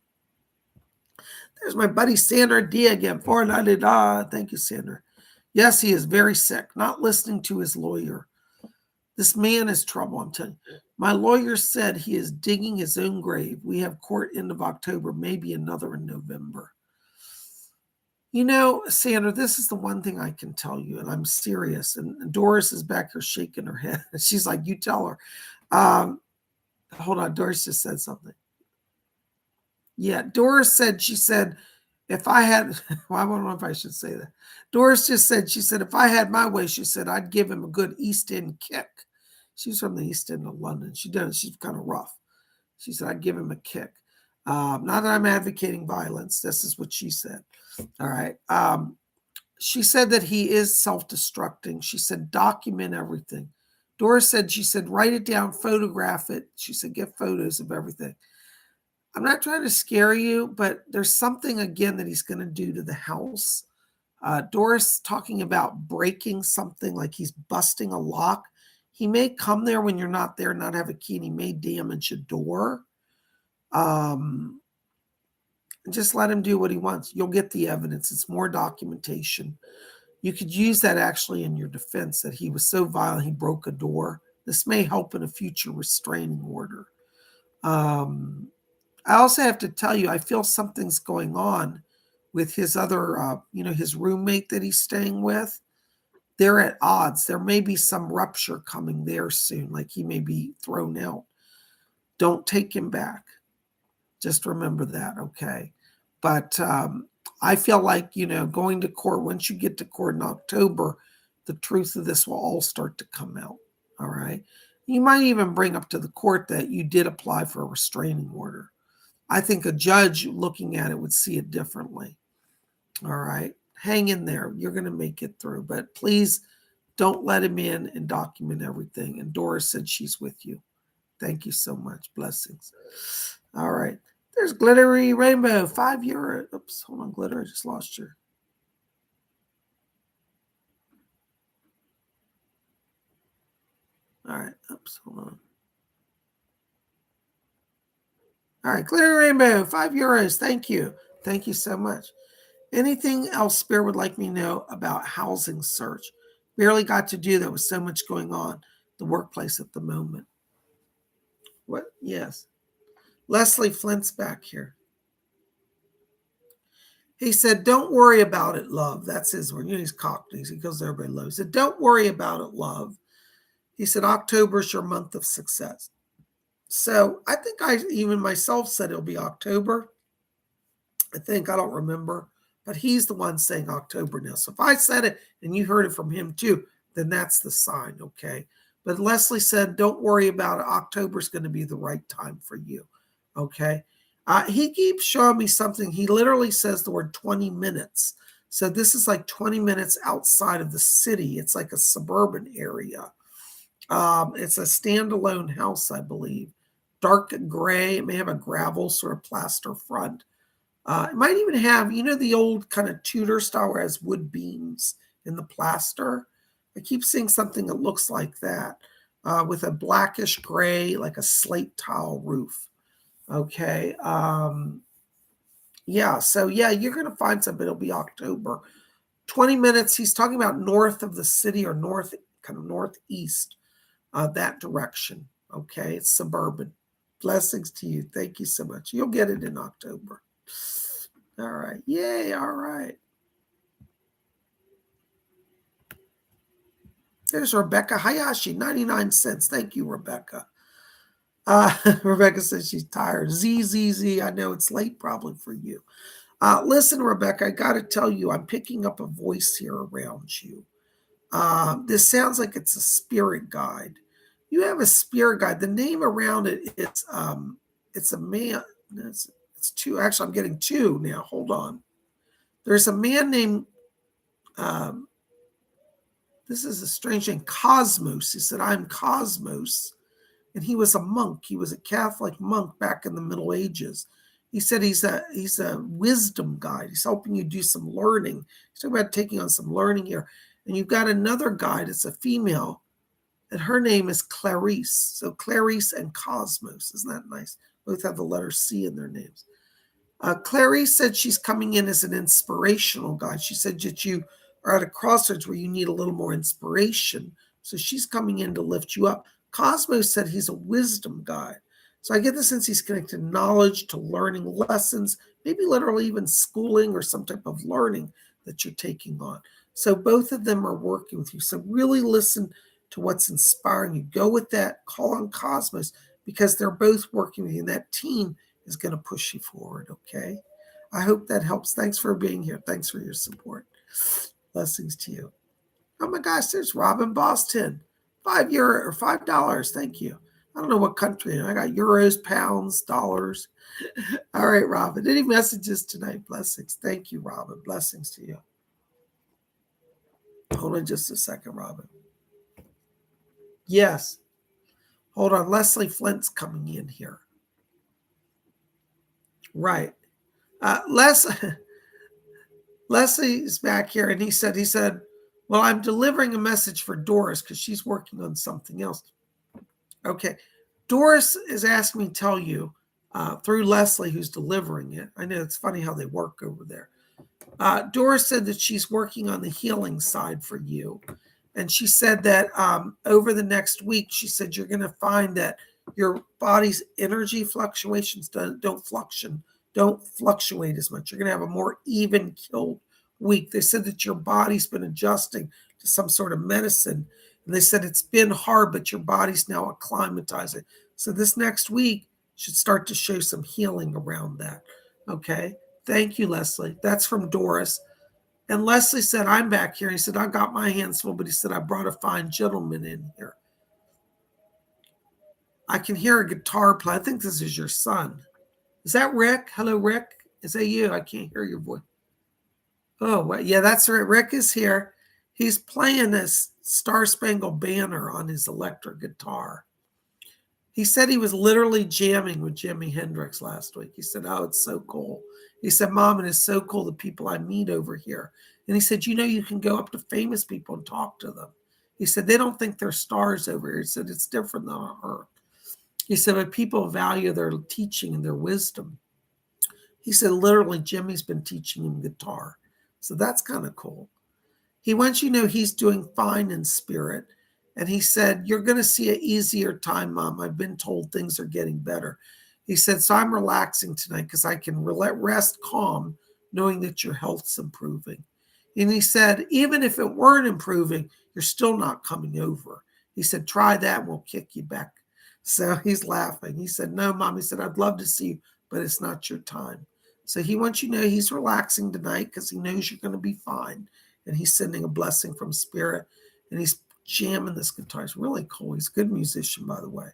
There's my buddy Sandra D again. Thank you, Sandra. Yes, he is very sick, not listening to his lawyer. This man is trouble, I'm telling you. My lawyer said he is digging his own grave. We have court end of October, maybe another in November. Sandra, this is the one thing I can tell you, and I'm serious. And Doris is back here shaking her head. She's like, you tell her. Hold on, Doris just said something. Yeah, Doris said, she said, if I had, well, I don't know if I should say that. Doris just said, she said, if I had my way, she said, I'd give him a good East End kick. She's from the East End of London. She's kind of rough. She said, I'd give him a kick. Not that I'm advocating violence. This is what she said. All right. She said that he is self-destructing. She said, document everything. Doris said, she said, write it down, photograph it. She said, get photos of everything. I'm not trying to scare you, but there's something, again, that he's going to do to the house. Doris talking about breaking something, like he's busting a lock. He may come there when you're not there, not have a key, and he may damage a door. Just let him do what he wants. You'll get the evidence. It's more documentation. You could use that actually in your defense, that he was so violent he broke a door. This may help in a future restraining order. I also have to tell you, I feel something's going on with his other, his roommate that he's staying with. They're at odds. There may be some rupture coming there soon, like he may be thrown out. Don't take him back. Just remember that, okay? But I feel like, going to court, once you get to court in October, the truth of this will all start to come out, all right? You might even bring up to the court that you did apply for a restraining order. I think a judge looking at it would see it differently, all right? Hang in there. You're going to make it through. But please don't let him in, and document everything. And Doris said she's with you. Thank you so much. Blessings. All right. There's Glittery Rainbow, €5. Oops, hold on, Glitter. I just lost you. All right. Oops, hold on. All right. Glittery Rainbow, €5. Thank you. Thank you so much. Anything else Spirit would like me to know about housing search? Barely got to do that with so much going on the workplace at the moment. What? Yes. Leslie Flint's back here. He said, don't worry about it, love. That's his word. He's Cockneys. He goes there, everybody loves. He said, don't worry about it, love. He said, October's your month of success. So I think I even myself said it'll be October. I don't remember. But he's the one saying October now. So if I said it and you heard it from him too, then that's the sign, okay? But Leslie said, don't worry about it. October's going to be the right time for you, okay? He keeps showing me something. He literally says the word 20 minutes. So this is like 20 minutes outside of the city. It's like a suburban area. It's a standalone house, I believe. Dark gray. It may have a gravel sort of plaster front. It might even have, the old kind of Tudor style where it has wood beams in the plaster. I keep seeing something that looks like that with a blackish gray, like a slate tile roof. Okay. You're going to find something. It'll be October. 20 minutes. He's talking about north of the city or northeast, that direction. Okay. It's suburban. Blessings to you. Thank you so much. You'll get it in October. All right. Yay. All right. There's Rebecca Hayashi, 99 cents. Thank you, Rebecca. Rebecca says she's tired. Z. I know it's late probably for you. Listen, Rebecca, I got to tell you, I'm picking up a voice here around you. This sounds like it's a spirit guide. You have a spirit guide. The name around it is it's a man. It's two. Actually, I'm getting two now. Hold on. There's a man named this is a strange name, Cosmos. He said, I'm Cosmos. And he was a monk. He was a Catholic monk back in the Middle Ages. He said he's a wisdom guide. He's helping you do some learning. He's talking about taking on some learning here. And you've got another guide. It's a female. And her name is Clarice. So Clarice and Cosmos. Isn't that nice? Both have the letter C in their names. Clarice said she's coming in as an inspirational guide. She said that you are at a crossroads where you need a little more inspiration. So she's coming in to lift you up. Cosmos said he's a wisdom guide. So I get the sense he's connected knowledge to learning lessons, maybe literally even schooling or some type of learning that you're taking on. So both of them are working with you. So really listen to what's inspiring you. Go with that, call on Cosmos, because they're both working with you. And that team is going to push you forward, okay? I hope that helps. Thanks for being here. Thanks for your support. Blessings to you. Oh my gosh, there's Robin Boston. €5 or $5. Thank you. I don't know what country. I got euros, pounds, dollars. All right, Robin. Any messages tonight? Blessings. Thank you, Robin. Blessings to you. Hold on just a second, Robin. Yes. Hold on. Leslie Flint's coming in here. Right. Leslie's back here, and he said, well, I'm delivering a message for Doris because she's working on something else. Okay. Doris is asking me to tell you through Leslie, who's delivering it. I know it's funny how they work over there. Doris said that she's working on the healing side for you. And she said that over the next week, she said you're going to find that your body's energy fluctuations don't fluctuate as much. You're going to have a more even killed week. They said that your body's been adjusting to some sort of medicine. And they said it's been hard, but your body's now acclimatizing. So this next week should start to show some healing around that. Okay. Thank you, Leslie. That's from Doris. And Leslie said, I'm back here. He said, I got my hands full, but he said, I brought a fine gentleman in here. I can hear a guitar play. I think this is your son. Is that Rick? Hello, Rick. Is that you? I can't hear your voice. Oh, well, yeah, that's right. Rick is here. He's playing this Star Spangled Banner on his electric guitar. He said he was literally jamming with Jimi Hendrix last week. He said, oh, it's so cool. He said, Mom, it is so cool the people I meet over here. And he said, you can go up to famous people and talk to them. He said, they don't think they're stars over here. He said, it's different than on Earth. He said, but people value their teaching and their wisdom. He said, literally, Jimmy's been teaching him guitar. So that's kind of cool. He wants you to know he's doing fine in spirit. And he said, you're going to see an easier time, Mom. I've been told things are getting better. He said, so I'm relaxing tonight because I can rest calm knowing that your health's improving. And he said, even if it weren't improving, you're still not coming over. He said, try that and we'll kick you back. So he's laughing. He said, no, Mom. He said, I'd love to see you, but it's not your time. So he wants you to know he's relaxing tonight because he knows you're going to be fine. And he's sending a blessing from spirit. And he's jamming this guitar. It's really cool. He's a good musician, by the way.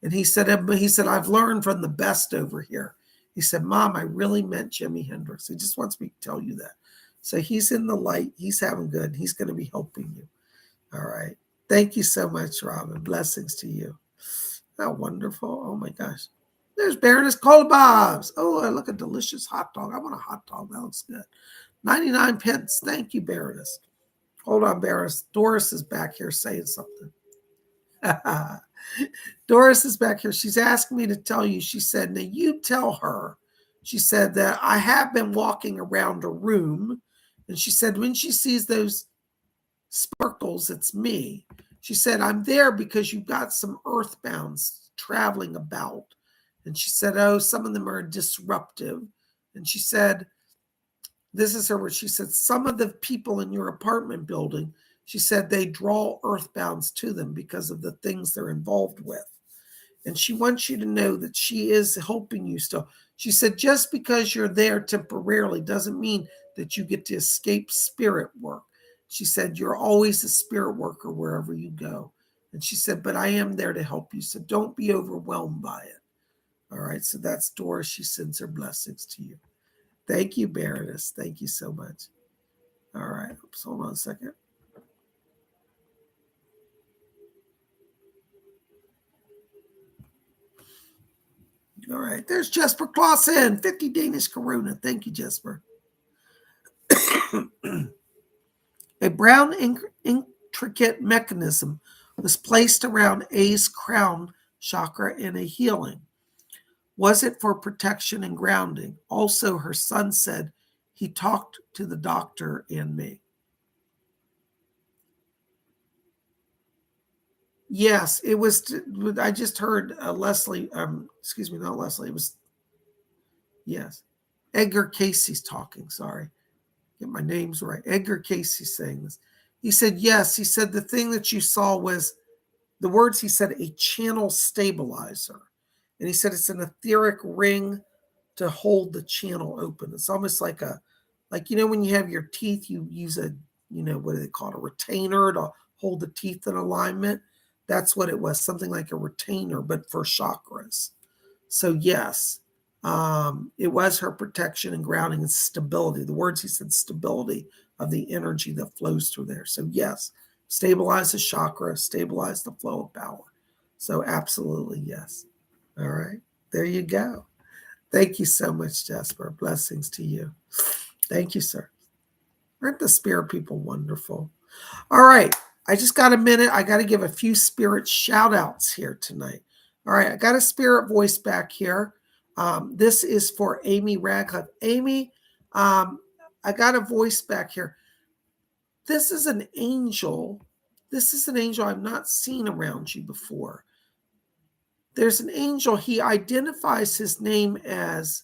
And he said, I've learned from the best over here. He said, Mom, I really meant Jimi Hendrix. He just wants me to tell you that. So he's in the light. He's having good. He's going to be helping you. All right. Thank you so much, Robin. Blessings to you. How wonderful. Oh, my gosh. There's Baroness Bob's. Oh, look, a delicious hot dog. I want a hot dog. That looks good. 99 pence. Thank you, Baroness. Hold on, Baroness. Doris is back here saying something. Doris is back here. She's asking me to tell you. She said, now you tell her. She said that I have been walking around a room. And she said, when she sees those sparkles, it's me. She said, I'm there because you've got some earthbounds traveling about. And she said, oh, some of them are disruptive. And she said, this is her word. She said, some of the people in your apartment building, she said, they draw earthbounds to them because of the things they're involved with. And she wants you to know that she is helping you still. She said, just because you're there temporarily doesn't mean that you get to escape spirit work. She said, you're always a spirit worker wherever you go. And she said, but I am there to help you. So don't be overwhelmed by it. All right. So that's Doris. She sends her blessings to you. Thank you, Baroness. Thank you so much. All right. Oops, hold on a second. All right. There's Jesper Clausen, 50 Danish Corona. Thank you, Jesper. A brown intricate mechanism was placed around A's crown chakra in a healing. Was it for protection and grounding? Also, her son said he talked to the doctor and me. Yes, it was. I just heard Leslie. Excuse me, not Leslie. It was, yes, Edgar Casey's talking. Sorry, get my names right. Edgar Casey's saying this. He said yes. He said the thing that you saw was the words. He said a channel stabilizer, and he said it's an etheric ring to hold the channel open. It's almost like like when you have your teeth, you use a, what do they call it, a retainer to hold the teeth in alignment. That's what it was, something like a retainer, but for chakras. So yes, it was her protection and grounding and stability. The words he said, stability of the energy that flows through there. So yes, stabilize the chakra, stabilize the flow of power. So absolutely yes. All right, there you go. Thank you so much, Jasper. Blessings to you. Thank you, sir. Aren't the spirit people wonderful? All right. I just got a minute. I got to give a few spirit shout outs here tonight. All right. I got a spirit voice back here. This is for Amy Radcliffe. Amy, I got a voice back here. This is an angel. This is an angel I've not seen around you before. There's an angel. He identifies his name as,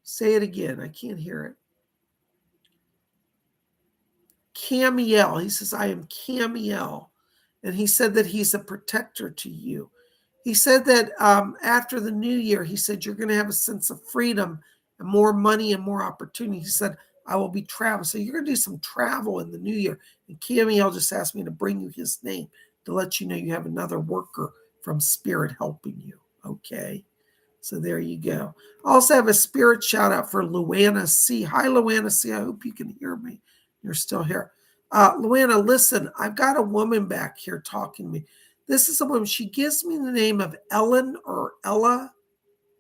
say it again. I can't hear it. Camiel. He says, I am Camiel. And he said that he's a protector to you. He said that after the new year, he said, you're going to have a sense of freedom and more money and more opportunity. He said, I will be traveling. So you're going to do some travel in the new year. And Camiel just asked me to bring you his name to let you know you have another worker from Spirit helping you. Okay. So there you go. I also have a spirit shout out for Luana C. Hi, Luana C. I hope you can hear me. You're still here. Luana, listen, I've got a woman back here talking to me. This is a woman. She gives me the name of Ellen or Ella.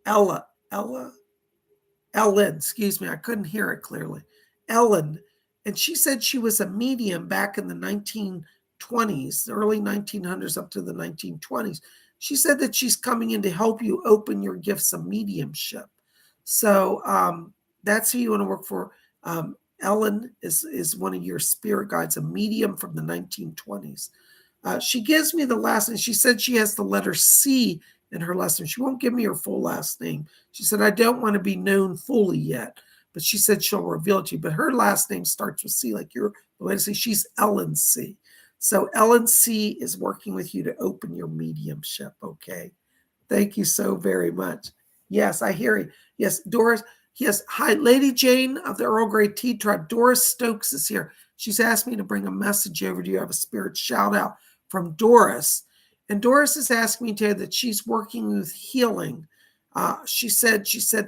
Ellen, excuse me. I couldn't hear it clearly. Ellen. And she said she was a medium back in the 1920s, the early 1900s up to the 1920s. She said that she's coming in to help you open your gifts of mediumship. So that's who you want to work for. Ellen is one of your spirit guides, a medium from the 1920s. She gives me the last name. She said she has the letter C in her last name. She won't give me her full last name. She said, I don't want to be known fully yet, but she said she'll reveal it to you. But her last name starts with C, like you're the way to say she's Ellen C. So Ellen C is working with you to open your mediumship. Okay. Thank you so very much. Yes, I hear you. Yes, Doris. Yes. Hi, Lady Jane of the Earl Grey Tea Tribe. Doris Stokes is here. She's asked me to bring a message over to you. I have a spirit shout out from Doris. And Doris is asking me to tell you that she's working with healing. She said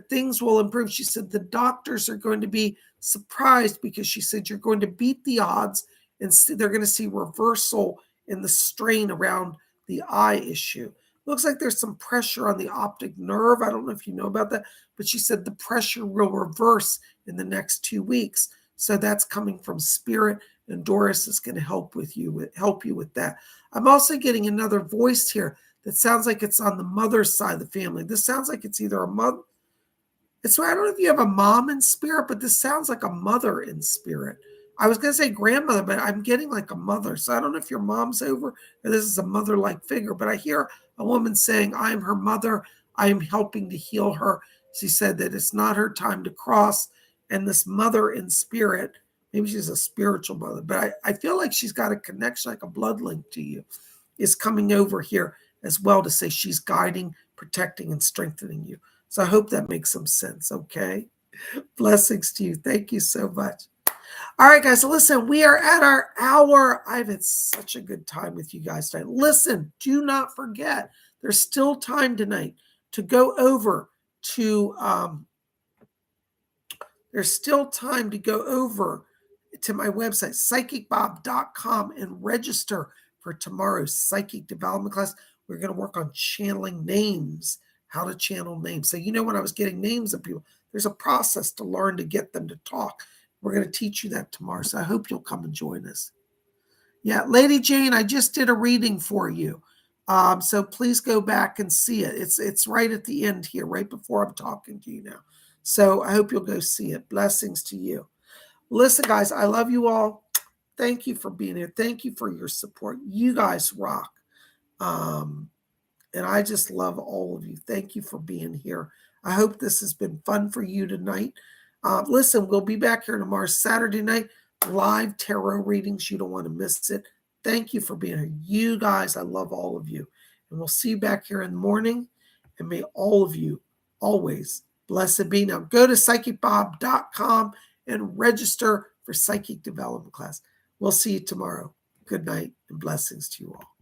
things will improve. She said the doctors are going to be surprised because she said you're going to beat the odds and they're going to see reversal in the strain around the eye issue. Looks like there's some pressure on the optic nerve. I don't know if you know about that, but she said the pressure will reverse in the next 2 weeks. So that's coming from Spirit, and Doris is going to help you with that. I'm also getting another voice here that sounds like it's on the mother's side of the family. This sounds like it's either a mother. I don't know if you have a mom in spirit, but this sounds like a mother in spirit. I was going to say grandmother, but I'm getting like a mother. So I don't know if your mom's over or this is a mother-like figure, but I hear a woman saying, I am her mother. I am helping to heal her. She said that it's not her time to cross. And this mother in spirit, maybe she's a spiritual mother, but I feel like she's got a connection, like a blood link to you, is coming over here as well to say she's guiding, protecting, and strengthening you. So I hope that makes some sense, okay? Blessings to you. Thank you so much. All right, guys, so listen, we are at our hour. I've had such a good time with you guys tonight. Listen, do not forget, there's still time tonight to go over to, there's still time to go over to my website, PsychicBob.com, and register for tomorrow's psychic development class. We're going to work on channeling names, how to channel names. So, when I was getting names of people, there's a process to learn to get them to talk. We're going to teach you that tomorrow. So I hope you'll come and join us. Yeah, Lady Jane, I just did a reading for you. So please go back and see it. It's right at the end here, right before I'm talking to you now. So I hope you'll go see it. Blessings to you. Listen, guys, I love you all. Thank you for being here. Thank you for your support. You guys rock. And I just love all of you. Thank you for being here. I hope this has been fun for you tonight. Listen, we'll be back here tomorrow, Saturday night, live tarot readings. You don't want to miss it. Thank you for being here. You guys, I love all of you. And we'll see you back here in the morning. And may all of you always blessed be. Now go to PsychicBob.com and register for Psychic Development class. We'll see you tomorrow. Good night and blessings to you all.